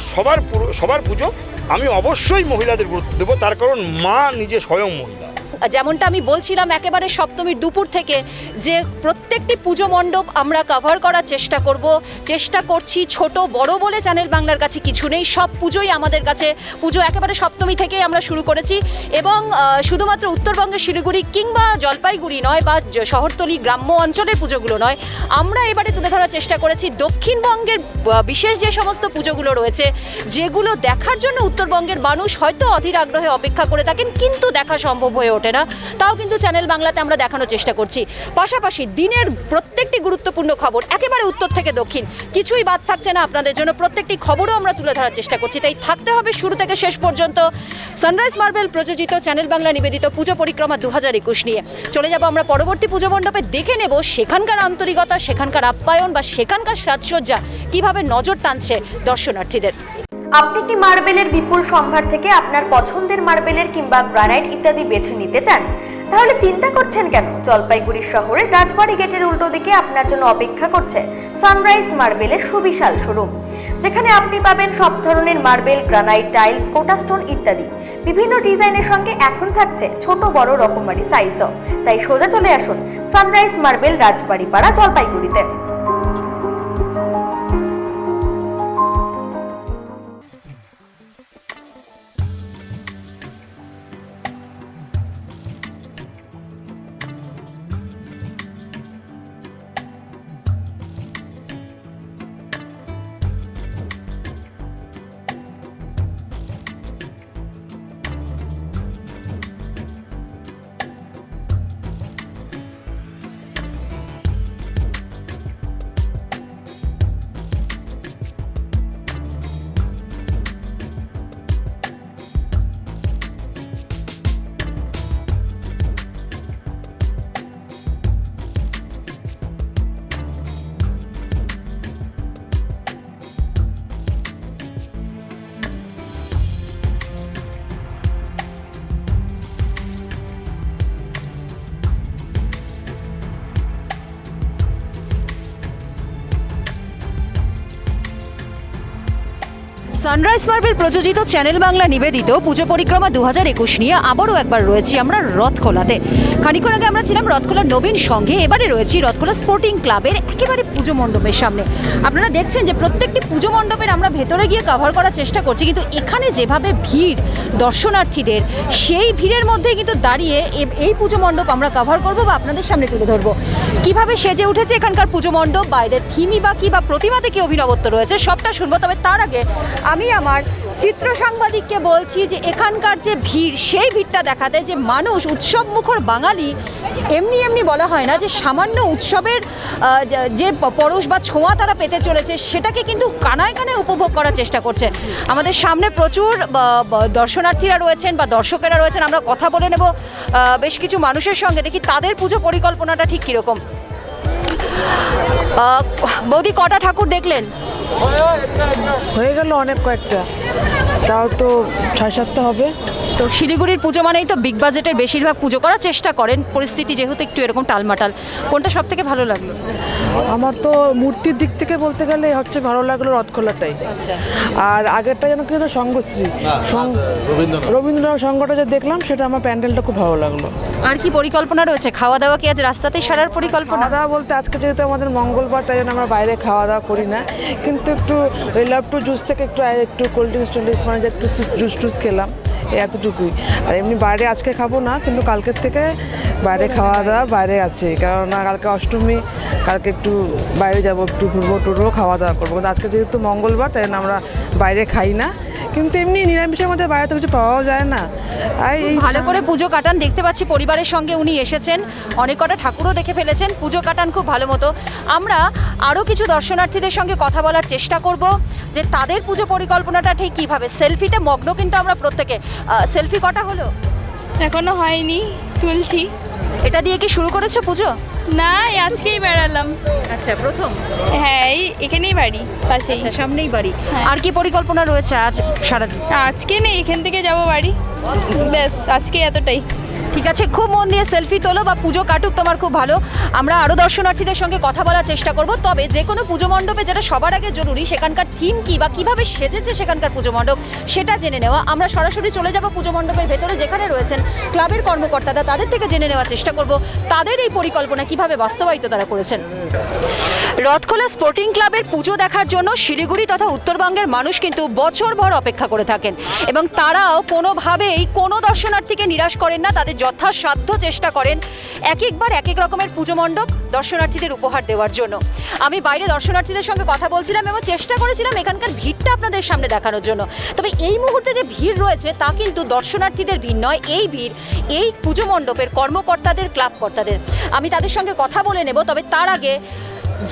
সবার পুজো। আমি অবশ্যই মহিলাদের গুরুত্ব দেবো, তার কারণ মা নিজে স্বয়ং মহিলা। যেমনটা আমি বলছিলাম একেবারে সপ্তমীর দুপুর থেকে, যে প্রত্যেকটি পুজো মণ্ডপ আমরা কভার করার চেষ্টা করছি। ছোট বড় বলে চ্যানেল বাংলার কাছে কিছু নেই, সব পুজোই আমাদের কাছে পুজো। একেবারে সপ্তমী থেকেই আমরা শুরু করেছি, এবং শুধুমাত্র উত্তরবঙ্গের শিলিগুড়ি কিংবা জলপাইগুড়ি নয়, বা শহরতলি গ্রাম্য অঞ্চলের পুজোগুলো নয়, আমরা এবারে তুলে ধরার চেষ্টা করেছি দক্ষিণবঙ্গের বিশেষ যে সমস্ত পুজোগুলো রয়েছে, যেগুলো দেখার জন্য উত্তরবঙ্গের মানুষ হয়তো অধীর আগ্রহে অপেক্ষা করে থাকেন, কিন্তু দেখা সম্ভব হয়ে ওঠে না। তাও কিন্তু চ্যানেল বাংলাতে আমরা দেখানোর চেষ্টা করছি। পাশাপাশি দিনের প্রত্যেকটি গুরুত্বপূর্ণ খবর, একেবারে উত্তর থেকে দক্ষিণ, কিছুই বাদ থাকছে না আপনাদের জন্য। প্রত্যেকটি খবরও আমরা তুলে ধরার চেষ্টা করছি। তাই থাকতে হবে শুরু থেকে শেষ পর্যন্ত সানরাইজ মার্বেল প্রযোজিত চ্যানেল বাংলা নিবেদিত পুজো পরিক্রমা 2021 নিয়ে। চলে যাব আমরা পরবর্তী পুজো মণ্ডপে, দেখে নেব সেখানকার আন্তরিকতা, সেখানকার আপ্যায়ন বা সেখানকার সাজসজ্জা কিভাবে নজর টানছে দর্শনার্থীদের। আপনি কি মার্বেলের বিপুল সম্ভার থেকে আপনার পছন্দের মার্বেলের কিংবা গ্রানাইট ইত্যাদি বেছে নিতে চান? তাহলে চিন্তা করছেন কেন? জলপাইগুড়ি শহরের রাজবাড়ি গেটের উল্টো দিকে আপনার জন্য অপেক্ষা করছে সানরাইজ মার্বেলের সুবিশাল শোরুম, যেখানে আপনি পাবেন সব ধরনের মার্বেল, গ্রানাইট, টাইলস, কোটা স্টোন ইত্যাদি। বিভিন্ন ডিজাইনের সঙ্গে এখন থাকছে ছোট বড় রকমারি সাইজও। তাই সোজা চলে আসুন সানরাইজ মার্বেল, রাজবাড়ি পাড়া, জলপাইগুড়িতে। সানরাইজ মার্বেল প্রযোজিত চ্যানেল বাংলা নিবেদিত পুজো পরিক্রমা 2021 নিয়ে আবারও একবার রয়েছি আমরা রথখোলাতে। খানিকক্ষণ আগে আমরা ছিলাম রথখোলার নবীন সঙ্গে, এবারে রয়েছি রথখোলা স্পোর্টিং ক্লাবের একেবারে পুজো মণ্ডপের সামনে। আপনারা দেখছেন যে প্রত্যেকটি পুজো মণ্ডপের আমরা ভেতরে গিয়ে কভার করার চেষ্টা করছি, কিন্তু এখানে যেভাবে ভিড় দর্শনার্থীদের, সেই ভিড়ের মধ্যে কিন্তু দাঁড়িয়ে এই পুজো মণ্ডপ আমরা কভার করব বা আপনাদের সামনে তুলে ধরবো কিভাবে সেজে উঠেছে এখানকার পুজো মণ্ডপ, বা এদের থিমই বা কি বা প্রতিমাতে কি অভিনবত্ব রয়েছে, সবটা শুনবো। তবে তার আগে আমি আমি আমার চিত্র সাংবাদিককে বলছি যে এখানকার যে ভিড়, সেই ভিড়টা দেখাতে, যে মানুষ উৎসব মুখর বাঙালি এমনি এমনি বলা হয় না, যে সামান্য উৎসবের যে পরশ বা ছোঁয়া তারা পেতে চলেছে সেটাকে কিন্তু কানায় কানায় উপভোগ করার চেষ্টা করছে। আমাদের সামনে প্রচুর দর্শনার্থীরা রয়েছেন বা দর্শকেরা রয়েছেন, আমরা কথা বলে নেব বেশ কিছু মানুষের সঙ্গে, দেখি তাদের পুজো পরিকল্পনাটা ঠিক কীরকম। বৌদি, কটা ঠাকুর দেখলেন? হয়ে গেল অনেক কয়েকটা, তাও তো 6-7টা হবে। তো শিলিগুড়ির পুজো মানেই তো বিগ বাজেটের বেশিরভাগ পুজো করার চেষ্টা করেন, পরিস্থিতি যেহেতু একটু এরকম টালমাটাল, কোনটা সব থেকে ভালো লাগলো? আমার তো মূর্তির দিক থেকে বলতে গেলে হচ্ছে ভালো লাগলো রথখোলাটাই। আচ্ছা, আর আগেরটা যেন কি হলো সঙ্গশ্রী, রবীন্দ্রনাথ সঙ্গটা যে দেখলাম সেটা আমার প্যান্ডেলটা খুব ভালো লাগলো। আর কি পরিকল্পনা রয়েছে? খাওয়া দাওয়া কি আজ রাস্তাতেই সারার পরিকল্পনা? খাওয়া দাওয়া বলতে আজকে যেহেতু আমাদের মঙ্গলবার, তাই জন্য আমরা বাইরে খাওয়া দাওয়া করি না, কিন্তু একটু ওই লাভ টু জুস থেকে একটু কোল্ড ড্রিঙ্কস মানে যে একটু জুস টুস খেলাম, এতটুকুই। আর এমনি বাইরে আজকে খাবো না, কিন্তু কালকের থেকে বাইরে খাওয়া দাওয়া বাইরে আছে, কারণ কালকে অষ্টমী, কালকে একটু বাইরে যাবো, একটু ঘুরবো টুরবো, খাওয়া দাওয়া করবো। কিন্তু আজকে যেহেতু মঙ্গলবার, তাই জন্য আমরা বাইরে খাই না, কিন্তু এমনি নিরামিষের মধ্যে বাইরে তো কিছু পাওয়াও যায় না। আর এই ভালো করে পুজো কাটান, দেখতে পাচ্ছি পরিবারের সঙ্গে উনি এসেছেন, অনেক কটা ঠাকুরও দেখে ফেলেছেন, পুজো কাটান খুব ভালো মতো। আমরা আরও কিছু দর্শনার্থীদের সঙ্গে কথা বলার চেষ্টা করব যে তাদের পুজো পরিকল্পনাটা ঠিক কীভাবে। সেলফিতে মগ্ন কিন্তু আমরা প্রত্যেকে। সেলফি কটা হলো? এখনো হয়নি, তুলছি। এটা দিয়ে কি শুরু করেছো পুজো? না, আজকেই বেড়ালাম। আচ্ছা, প্রথম? হ্যাঁ, এখানেই বাড়ি, পাশেই। আচ্ছা, সামনেই বাড়ি। আর কি পরিকল্পনা রয়েছে আজ সারাদিন? আজকে নেই, এখান থেকে যাব বাড়ি, ব্যাস আজকে এতটাই। ঠিক আছে, খুব মন দিয়ে সেলফি তোলো বা পুজো কাটুক তোমার খুব ভালো। আমরা আরও দর্শনার্থীদের সঙ্গে কথা বলার চেষ্টা করব। তবে যে কোনো পুজো মণ্ডপে যেটা সবার আগে জরুরি, সেখানকার থিম কী বা কীভাবে সেজেছে সেখানকার পুজো মণ্ডপ, সেটা জেনে নেওয়া। আমরা সরাসরি চলে যাব পুজো মণ্ডপের ভেতরে, যেখানে রয়েছেন ক্লাবের কর্মকর্তারা, তাদের থেকে জেনে নেওয়ার চেষ্টা করব তাদের এই পরিকল্পনা কীভাবে বাস্তবায়িত তারা করেছেন। রথখোলা স্পোর্টিং ক্লাবের পুজো দেখার জন্য শিলিগুড়ি তথা উত্তরবঙ্গের মানুষ কিন্তু বছরভর অপেক্ষা করে থাকেন, এবং তারাও কোনোভাবেই কোনো দর্শনার্থীকে নিরাশ করেন না, তাদের যথাসাধ্য চেষ্টা করেন এক একবার এক এক রকমের পুজো মণ্ডপ দর্শনার্থীদের উপহার দেওয়ার জন্য। আমি বাইরে দর্শনার্থীদের সঙ্গে কথা বলছিলাম এবং চেষ্টা করেছিলাম এখানকার ভিড়টা আপনাদের সামনে দেখানোর জন্য। তবে এই মুহূর্তে যে ভিড় রয়েছে তা কিন্তু দর্শনার্থীদের ভিড় নয়, এই ভিড় এই পুজো মণ্ডপের কর্মকর্তাদের, ক্লাব কর্তাদের। আমি তাদের সঙ্গে কথা বলে নেব। তবে তার আগে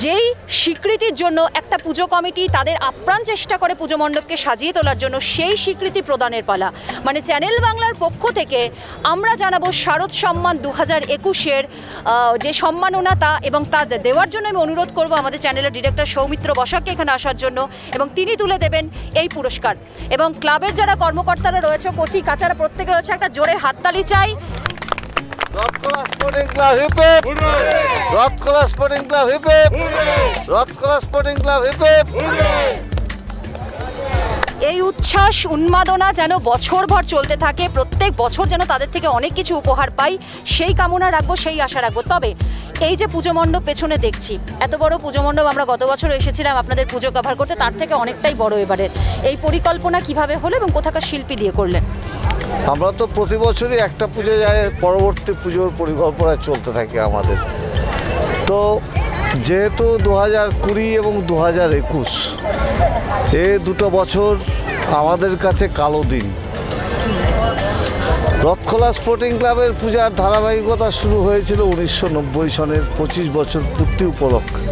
যেই স্বীকৃতির জন্য একটা পুজো কমিটি তাদের আপ্রাণ চেষ্টা করে পুজো মণ্ডপকে সাজিয়ে তোলার জন্য, সেই স্বীকৃতি প্রদানের পালা। মানে চ্যানেল বাংলার পক্ষ থেকে আমরা জানাবো শারদ সম্মান 2021-এর যে সম্মাননা তা, এবং তা দেওয়ার জন্য আমি অনুরোধ করব আমাদের চ্যানেলের ডিরেক্টর সৌমিত্র বসাককে এখানে আসার জন্য, এবং তিনি তুলে দেবেন এই পুরস্কার। এবং ক্লাবের যারা কর্মকর্তারা রয়েছে, কচি কাচারা প্রত্যেকে রয়েছে, একটা জোরে হাততালি চাই। Rathkhola sporting club hip hip, Rathkhola sporting club hip hip, Rathkhola sporting club hip hip. এই উচ্ছ্বাস উন্মাদনা যেন বছরভর চলতে থাকে, প্রত্যেক বছর যেন তাদের থেকে অনেক কিছু উপহার পাই, সেই কামনা রাখবো, সেই আশা রাখবো। তবে এই যে পুজো মণ্ডপ পেছনে দেখছি, এত বড় পুজো মণ্ডপ আমরা গত বছর এসেছিলাম আপনাদের পুজো কভার করতে, তার থেকে অনেকটাই বড় এবারে। এই পরিকল্পনা কিভাবে হলো এবং কোথাকার শিল্পী দিয়ে করলেন? আমরা তো প্রতি বছরই একটা পুজো যায়, পরবর্তী পুজোর পরিকল্পনা চলতে থাকে আমাদের। তো যেহেতু 2020 এবং 2021 এই দুটো বছর আমাদের কাছে কালো দিন, রথখোলা স্পোর্টিং ক্লাবের পূজার ধারাবাহিকতা শুরু হয়েছিল 1990 সনের 25 বছর পূর্তি উপলক্ষে।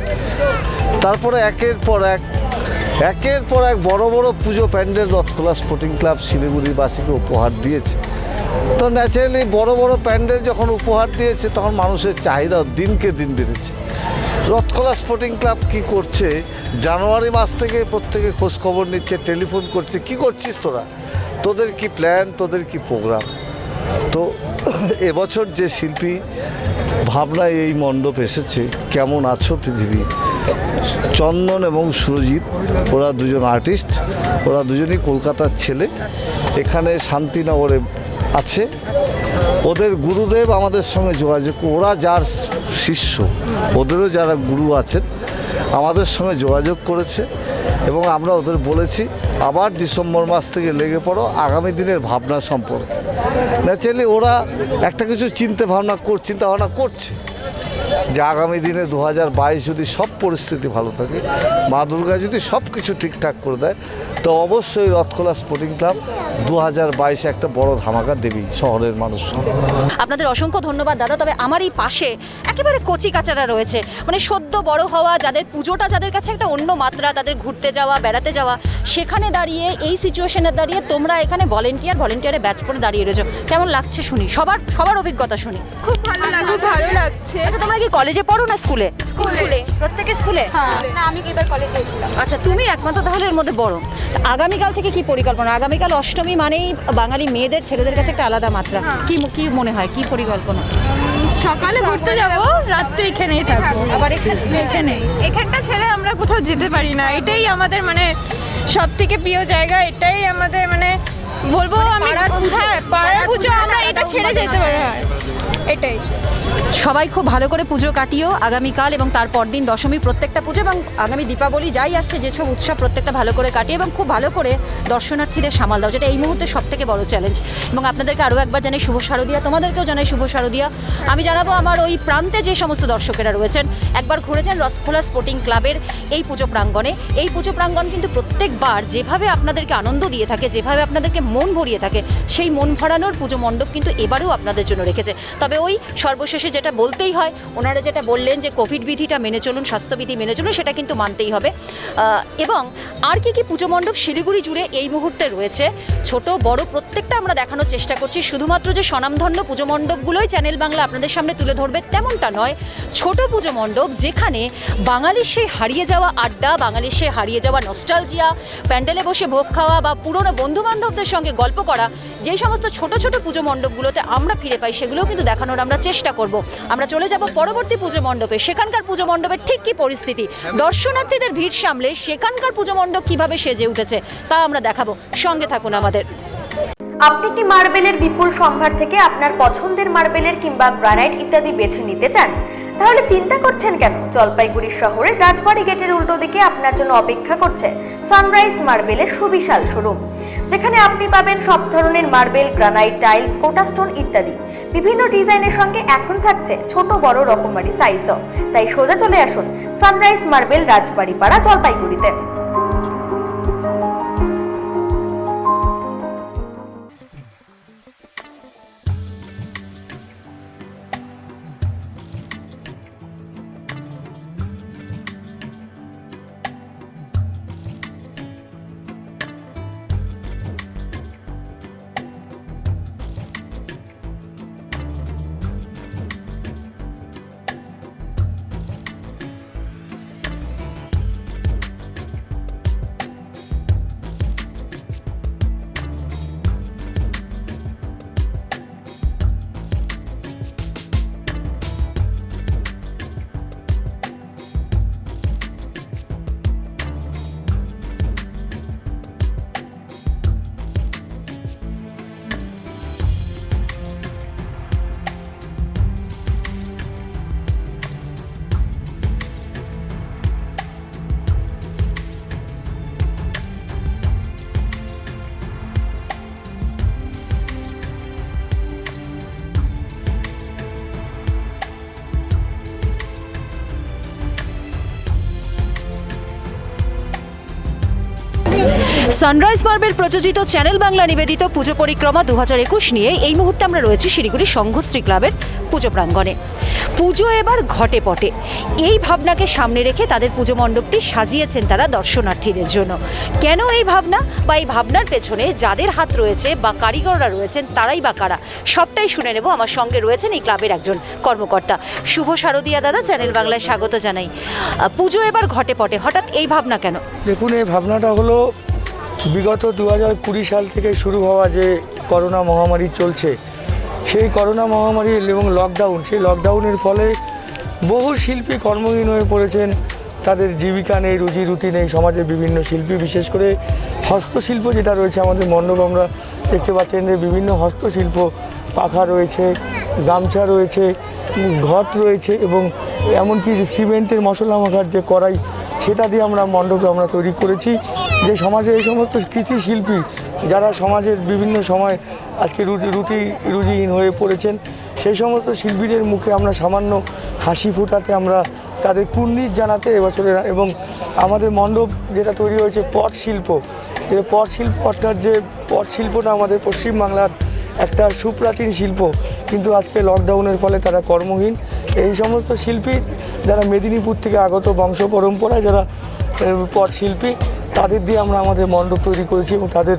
তারপরে একের পর এক বড় বড় পুজো প্যান্ডেল রথখোলা স্পোর্টিং ক্লাব শিলিগুড়িবাসীকে উপহার দিয়েছে। তো ন্যাচারালি বড় বড় প্যান্ডেল যখন উপহার দিয়েছে, তখন মানুষের চাহিদা দিনকে দিন বেড়েছে। রথখোলা স্পোর্টিং ক্লাব কি করছে, জানুয়ারি মাস থেকে প্রত্যেকে খোঁজখবর নিচ্ছে, টেলিফোন করছে, কি করছিস তোরা, তোদের কি প্ল্যান, তোদের কি প্রোগ্রাম। তো এবছর যে শিল্পী ভাবনায় এই মণ্ডপ এসেছে, কেমন আছো পৃথিবী, চন্দন এবং সুরজিৎ, ওরা দুজন আর্টিস্ট, ওরা দুজনই কলকাতার ছেলে, এখানে শান্তিনগরে আছে। ওদের গুরুদেব আমাদের সঙ্গে যোগাযোগ, ওরা যার শিষ্য, ওদেরও যারা গুরু আছেন আমাদের সঙ্গে যোগাযোগ করেছে, এবং আমরা ওদের বলেছি আবার ডিসেম্বর মাস থেকে লেগে পড়ো আগামী দিনের ভাবনা সম্পর্কে। ন্যাচারালি ওরা একটা কিছু চিন্তা ভাবনা করছে, যে আগামী দিনে 2022 যদি সব পরিস্থিতি ভালো থাকে, মা দুর্গা যদি সব কিছু ঠিকঠাক করে দেয়, তো অবশ্যই রথখোলা স্পোর্টিং ক্লাব 2022 একটা বড় ধামাকা দেবী শহরের মানুষ। আপনাদের অসংখ্য ধন্যবাদ দাদা। তবে আমার এই পাশে একেবারে কচি কাচারা রয়েছে, মানে সদ্য বড় হওয়া, যাদের পুজোটা যাদের কাছে একটা অন্য মাত্রা, তাদের ঘুরতে যাওয়া, বেড়াতে যাওয়া, সেখানে দাঁড়িয়ে এই সিচুয়েশনে দাঁড়িয়ে তোমরা এখানে ভলেন্টিয়ারে ব্যাচ করে দাঁড়িয়ে রয়েছো, কেমন লাগছে শুনি? সবার অভিজ্ঞতা শুনি। খুব ভালো লাগছে। আচ্ছা, তোমরা কি কলেজে পড়ো না স্কুলে? স্কুলে। প্রত্যেকে স্কুলে? না, আমি এবার কলেজে উঠলাম। আচ্ছা, তুমি একমাত্র তাহলে এর মধ্যে বড়। আগামীকাল থেকে কি পরিকল্পনা? আগামীকাল অষ্টমী মানেই বাঙালি মেয়েদের, ছেলেদের কাছে একটা আলাদা মাত্রা। কি মনে হয়, কি পরিকল্পনা? সকালে ঘুরতে যাব, রাতে এখানেই থাকবো। আবার এখানটা ছেড়ে আমরা কোথাও যেতে পারি না। এটাই আমাদের মানে সব থেকে প্রিয় জায়গা। এটাই আমাদের মানে বলবো আমি, হ্যাঁ পাড়ার পুজো, আমরা এটা ছেড়ে যেতে পারি না। এটাই। সবাই খুব ভালো করে পুজো কাটিও আগামীকাল এবং তারপর দিন দশমী, প্রত্যেকটা পুজো এবং আগামী দীপাবলি যাই আসছে, যেসব উৎসব, প্রত্যেকটা ভালো করে কাটিয়ে এবং খুব ভালো করে দর্শনার্থীদের সামাল দাও, যেটা এই মুহূর্তে সব থেকে বড় চ্যালেঞ্জ। এবং আপনাদেরকে আরও একবার জানাই শুভ শারদিয়া, তোমাদেরকেও জানাই শুভ শারদিয়া। আমি জানাবো আমার ওই প্রান্তে যে সমস্ত দর্শকেরা রয়েছেন, একবার ঘুরেছেন রথখোলা স্পোর্টিং ক্লাবের এই পুজো প্রাঙ্গণে। এই পুজো প্রাঙ্গণ কিন্তু প্রত্যেকবার যেভাবে আপনাদেরকে আনন্দ দিয়ে থাকে, যেভাবে আপনাদেরকে মন ভরিয়ে থাকে, সেই মন ভরানোর পুজো মণ্ডপ কিন্তু এবারেও আপনাদের জন্য রেখেছে। তবে ওই সর্বশেষে যেটা বলতেই হয়, ওনারা যেটা বললেন যে কোভিড বিধিটা মেনে চলুন, স্বাস্থ্যবিধি মেনে চলুন, সেটা কিন্তু মানতেই হবে। এবং আর কি পুজো মণ্ডপ শিলিগুড়ি জুড়ে এই মুহূর্তে রয়েছে, ছোট বড় প্রত্যেকটা আমরা দেখানোর চেষ্টা করছি। শুধুমাত্র যে স্বনামধন্য পুজো মণ্ডপগুলোই চ্যানেল বাংলা আপনাদের সামনে তুলে ধরবে তেমনটা নয়। ছোট পুজো মণ্ডপ যেখানে বাঙালির সেই হারিয়ে যাওয়া আড্ডা, বাঙালির সেই হারিয়ে যাওয়া নস্টালজিয়া, প্যান্ডেলে বসে ভোগ খাওয়া বা পুরনো বন্ধুবান্ধবদের সঙ্গে গল্প করা, যে সমস্ত ছোট ছোট পুজো মণ্ডপগুলোতে আমরা ফিরে পাই, সেগুলোও কিন্তু দেখানোর আমরা চেষ্টা করব। আমরা চলে যাব পরবর্তী পুজো মণ্ডপে। সেখানকার পুজো মণ্ডপের ঠিক কী পরিস্থিতি, দর্শনার্থীদের ভিড় সামলে সেখানকার পুজো মণ্ডপ কীভাবে সেজে উঠেছে, তা আমরা দেখাবো। সঙ্গে থাকুন আমাদের। আপনি কি মার্বেলের বিপুল সম্ভার থেকে আপনার পছন্দের মার্বেলের কিংবা গ্রানাইট ইত্যাদি বেছে নিতে চান? তাহলে চিন্তা করছেন কেন? জলপাইগুড়ি শহরের রাজবাড়ি গেটের উল্টো দিকে আপনার জন্য অপেক্ষা করছে সানরাইজ মার্বেলের সুবিশাল শোরুম, যেখানে আপনি পাবেন সব ধরনের মার্বেল, গ্রানাইট, টাইলস, কোটাস্টোন ইত্যাদি। বিভিন্ন ডিজাইনের সঙ্গে এখন থাকছে ছোট বড় রকমারি সাইজও। তাই সোজা চলে আসুন সানরাইজ মার্বেল, রাজবাড়ি পাড়া, জলপাইগুড়িতে। সানরাইজ মার্বেল প্রযোজিত চ্যানেল বাংলা নিবেদিত পুজো পরিক্রমা 2021 নিয়ে এই মুহূর্তে আমরা রয়েছি শিলিগুড়ি সংঘশ্রী ক্লাবের পুজো প্রাঙ্গণে। পুজো এবার ঘটে পটে, এই ভাবনাকে সামনে রেখে তাদের পুজো মণ্ডপটি সাজিয়েছেন তারা দর্শনার্থীদের জন্য। কেন এই ভাবনা বা এই ভাবনার পেছনে যাদের হাত রয়েছে বা কারিগররা রয়েছেন, তারাই বা কারা, সবটাই শুনে নেব। আমার সঙ্গে রয়েছেন এই ক্লাবের একজন কর্মকর্তা। শুভ শারদিয়া দাদা, চ্যানেল বাংলায় স্বাগত জানাই। পুজো এবার ঘটে পটে, হঠাৎ এই ভাবনা কেন? দেখুন, এই ভাবনাটা হলো বিগত 2020 সাল থেকে শুরু হওয়া যে করোনা মহামারী চলছে, সেই করোনা মহামারী এবং লকডাউন, সেই লকডাউনের ফলে বহু শিল্পী কর্মহীন হয়ে পড়েছেন। তাদের জীবিকা নেই, রুজি রুটি নেই। সমাজে বিভিন্ন শিল্পী, বিশেষ করে হস্তশিল্প যেটা রয়েছে আমাদের মণ্ডপ, আমরা দেখতে পাচ্ছেন যে বিভিন্ন হস্তশিল্প, পাখা রয়েছে, গামছা রয়েছে, ঘট রয়েছে এবং এমনকি সিমেন্টের মশলা মাখার যে কড়াই, সেটা দিয়ে আমরা মণ্ডপে আমরা তৈরি করেছি। যে সমাজে এই সমস্ত কৃতি শিল্পী যারা সমাজের বিভিন্ন সময় আজকে রুজিহীন হয়ে পড়েছেন, সেই সমস্ত শিল্পীদের মুখে আমরা সামান্য হাসি ফোটাতে, আমরা তাদের কুর্নিশ জানাতে এবছরে, এবং আমাদের মণ্ডপ যেটা তৈরি হয়েছে পট শিল্প, এই পট শিল্প অর্থাৎ যে পট শিল্পটা আমাদের পশ্চিমবাংলার একটা সুপ্রাচীন শিল্প, কিন্তু আজকে লকডাউনের ফলে তারা কর্মহীন। এই সমস্ত শিল্পী যারা মেদিনীপুর থেকে আগত বংশ পরম্পরায় যারা পট শিল্পী, তাদের দিয়ে আমরা আমাদের মণ্ডপ তৈরি করেছি এবং তাদের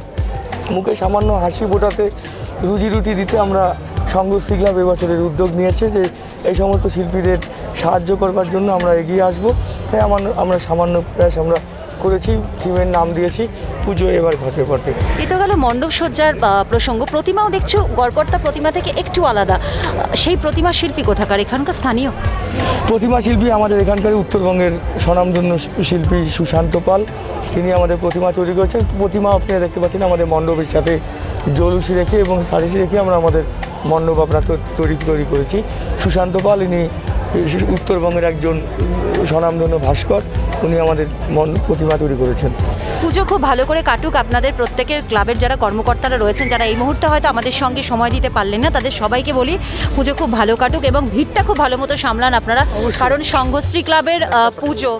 মুখে সামান্য হাসি ফোটাতে, রুজি রুটি দিতে আমরা সংঘশ্রী ক্লাব এবছরের উদ্যোগ নিয়েছে যে এই সমস্ত শিল্পীদের সাহায্য করবার জন্য আমরা এগিয়ে আসবো। তাই আমরা সামান্য প্রয়াস আমরা করেছি, থিমের নাম দিয়েছি পুজো এবার ঘটে ঘটে। এই তো গেল মণ্ডপ সজ্জার প্রসঙ্গ। প্রতিমাও দেখছো গড়পড়তা প্রতিমা থেকে একটু আলাদা, সেই প্রতিমা শিল্পী কোথাকার? এখানকার স্থানীয় প্রতিমা শিল্পী আমাদের এখানকার উত্তরবঙ্গের স্বনামধন্য শিল্পী সুশান্ত পাল, তিনি আমাদের প্রতিমা তৈরি করেছেন। প্রতিমা আপনারা দেখতে পাচ্ছেন আমাদের মণ্ডপের সাথে জলুসি রেখে এবং সারিসি রেখে আমরা আমাদের মণ্ডপ আপনার তৈরি করেছি। সুশান্ত পাল ইনি উত্তরবঙ্গের একজন স্বনামধন্য ভাস্কর, উনি আমাদের প্রতিমা তৈরি করেছেন। পুজো খুব ভালো করে কাটুক। আপনাদের প্রত্যেকের ক্লাবের যারা কর্মকর্তারা রয়েছেন, যারা এই মুহূর্তে হয়তো আমাদের সঙ্গে সময় দিতে পারলেন না, তাদের সবাইকে বলি পুজো খুব ভালো কাটুক এবং ভিড়টা খুব ভালো মতো সামলান আপনারা, কারণ সংঘশ্রী ক্লাবের পুজো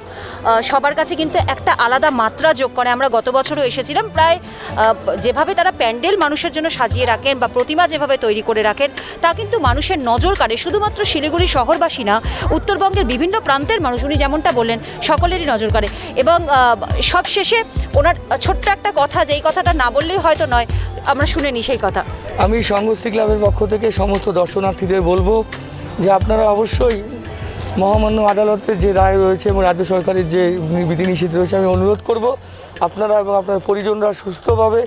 সবার কাছে কিন্তু একটা আলাদা মাত্রা যোগ করে। আমরা গত বছরও এসেছিলাম, প্রায় যেভাবে তারা প্যান্ডেল মানুষের জন্য সাজিয়ে রাখেন বা প্রতিমা যেভাবে তৈরি করে রাখেন, তা কিন্তু মানুষের নজর কাড়ে। শুধুমাত্র শিলিগুড়ি শহরবাসী না, উত্তরবঙ্গের বিভিন্ন প্রান্তের মানুষ, উনি যেমনটা বললেন, সকলেরই নজর কাড়ে। এবং সবশেষে ওনার ছোট্ট একটা কথা, যেই কথাটা না বললেই হয়তো নয়, আমরা শুনে নিই সেই কথা। আমি সংঘশ্রী ক্লাবের পক্ষ থেকে সমস্ত দর্শনার্থীদের বলবো যে আপনারা অবশ্যই মহামান্য আদালতের যে রায় রয়েছে এবং রাজ্য সরকারের যে বিধিনিষেধ রয়েছে, আমি অনুরোধ করব আপনারা এবং আপনার পরিজনরা সুস্থভাবে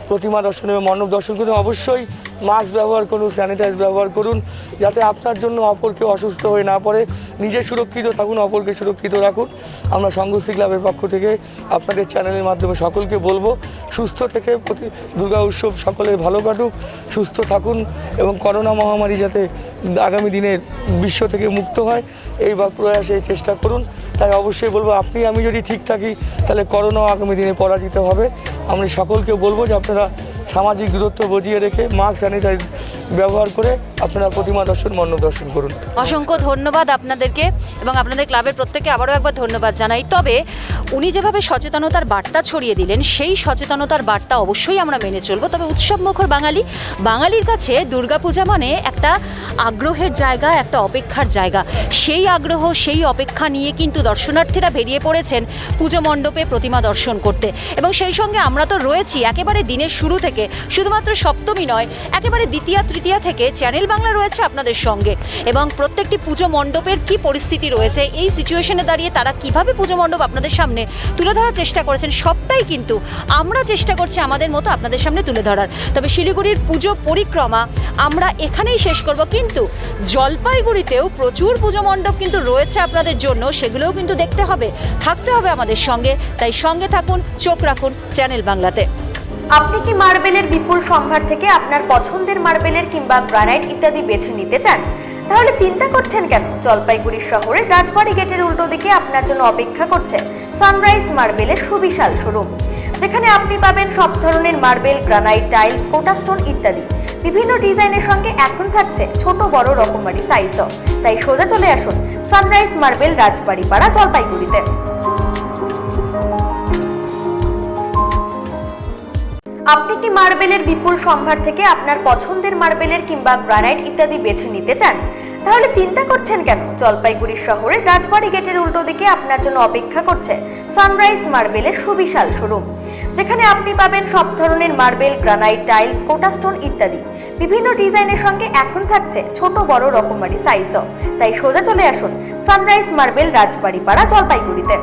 প্রতিমা দর্শন এবং মণ্ডপ দর্শন করুন। অবশ্যই মাস্ক ব্যবহার করুন, স্যানিটাইজ ব্যবহার করুন, যাতে আপনার জন্য অপরকে অসুস্থ হয়ে না পড়ে। নিজে সুরক্ষিত থাকুন, অপরকে সুরক্ষিত রাখুন। আমরা সংঘশ্রী ক্লাবের পক্ষ থেকে আপনাদের চ্যানেলের মাধ্যমে সকলকে বলবো সুস্থ থেকে দুর্গা উৎসব সকলের ভালো কাটুক, সুস্থ থাকুন এবং করোনা মহামারী যাতে আগামী দিনে বিশ্ব থেকে মুক্ত হয় এই প্রয়াসে চেষ্টা করুন। তাই অবশ্যই বলবো আমি যদি ঠিক থাকি তাহলে করোনা আগামী দিনে পরাজিত হবে। আমি সকলকে বলবো যে আপনারা সামাজিক দূরত্ব বজিয়ে রেখে মাস্ক স্যানিটাইজ ব্যবহার করে আপনারা প্রতিমা দর্শন মণ্ডপ দর্শন করুন। অসংখ্য ধন্যবাদ আপনাদেরকে এবং আপনাদের ক্লাবের প্রত্যেককে আবারও একবার ধন্যবাদ জানাই। তবে উনি যেভাবে সচেতনতার বার্তা ছড়িয়ে দিলেন, সেই সচেতনতার বার্তা অবশ্যই আমরা মেনে চলবো। তবে উৎসবমুখর বাঙালির কাছে দুর্গাপূজা মানে একটা আগ্রহের জায়গা, একটা অপেক্ষার জায়গা। সেই আগ্রহ, সেই অপেক্ষা নিয়ে কিন্তু দর্শনার্থীরা বেরিয়ে পড়েছেন পুজো মণ্ডপে প্রতিমা দর্শন করতে। এবং সেই সঙ্গে আমরা তো রয়েছি একেবারে দিনের শুরু থেকে, শুধুমাত্র সপ্তমী নয়, একেবারে দ্বিতীয়া তৃতীয়া থেকে চ্যানেল বাংলা রয়েছে আপনাদের সঙ্গে। এবং প্রত্যেকটি পুজো মণ্ডপের কি পরিস্থিতি রয়েছে, এই সিচুয়েশনে দাঁড়িয়ে তারা কিভাবে পুজো মণ্ডপ আপনাদের সামনে তুলে ধরার চেষ্টা করেছেন, সবটাই কিন্তু আমরা চেষ্টা করছি আমাদের মতো আপনাদের সামনে তুলে ধরার। তবে শিলিগুড়ির পুজো পরিক্রমা আমরা এখানেই শেষ করব, কিন্তু জলপাইগুড়িতেও প্রচুর পুজো মণ্ডপ কিন্তু রয়েছে আপনাদের জন্য, সেগুলোও কিন্তু দেখতে হবে, থাকতে হবে আমাদের সঙ্গে। তাই সঙ্গে থাকুন, চোখ রাখুন চ্যানেল বাংলাতে। আপনি কি মার্বেলের বিপুল সম্ভার থেকে আপনার পছন্দের মার্বেলের কিংবা গ্রানাইট ইত্যাদি বেছে নিতে চান? তাহলে চিন্তা করছেন কেন? জলপাইগুড়ি শহরের রাজবাড়ি গেটের উল্টো দিকে আপনার জন্য অপেক্ষা করছে সানরাইজ মার্বেলের সুবিশাল শোরুম, যেখানে আপনি পাবেন সব ধরনের মার্বেল, গ্রানাইট, টাইলস, কোটা স্টোন ইত্যাদি। বিভিন্ন ডিজাইনের সঙ্গে এখন থাকছে ছোট বড় রকমারি সাইজও। তাই সোজা চলে আসুন সানরাইজ মার্বেল, রাজবাড়ি পাড়া, জলপাইগুড়িতে। আপনি কি মার্বেলের বিপুল সম্ভার থেকে আপনার পছন্দের মার্বেলের কিংবা গ্রানাইট ইত্যাদি বেছে নিতে চান? তাহলে চিন্তা করছেন কেন? জলপাইগুড়ি শহরের রাজবাড়ি গেটের উল্টো দিকে আপনার জন্য অপেক্ষা করছে সানরাইজ মার্বেলের সুবিশাল শোরুম, যেখানে আপনি পাবেন সব ধরনের মার্বেল, গ্রানাইট, টাইলস, কোটা স্টোন ইত্যাদি। বিভিন্ন ডিজাইনের সঙ্গে এখন থাকছে ছোট বড় রকমারি সাইজও। তাই সোজা চলে আসুন সানরাইজ মার্বেল, রাজবাড়ি পাড়া, জলপাইগুড়িতে।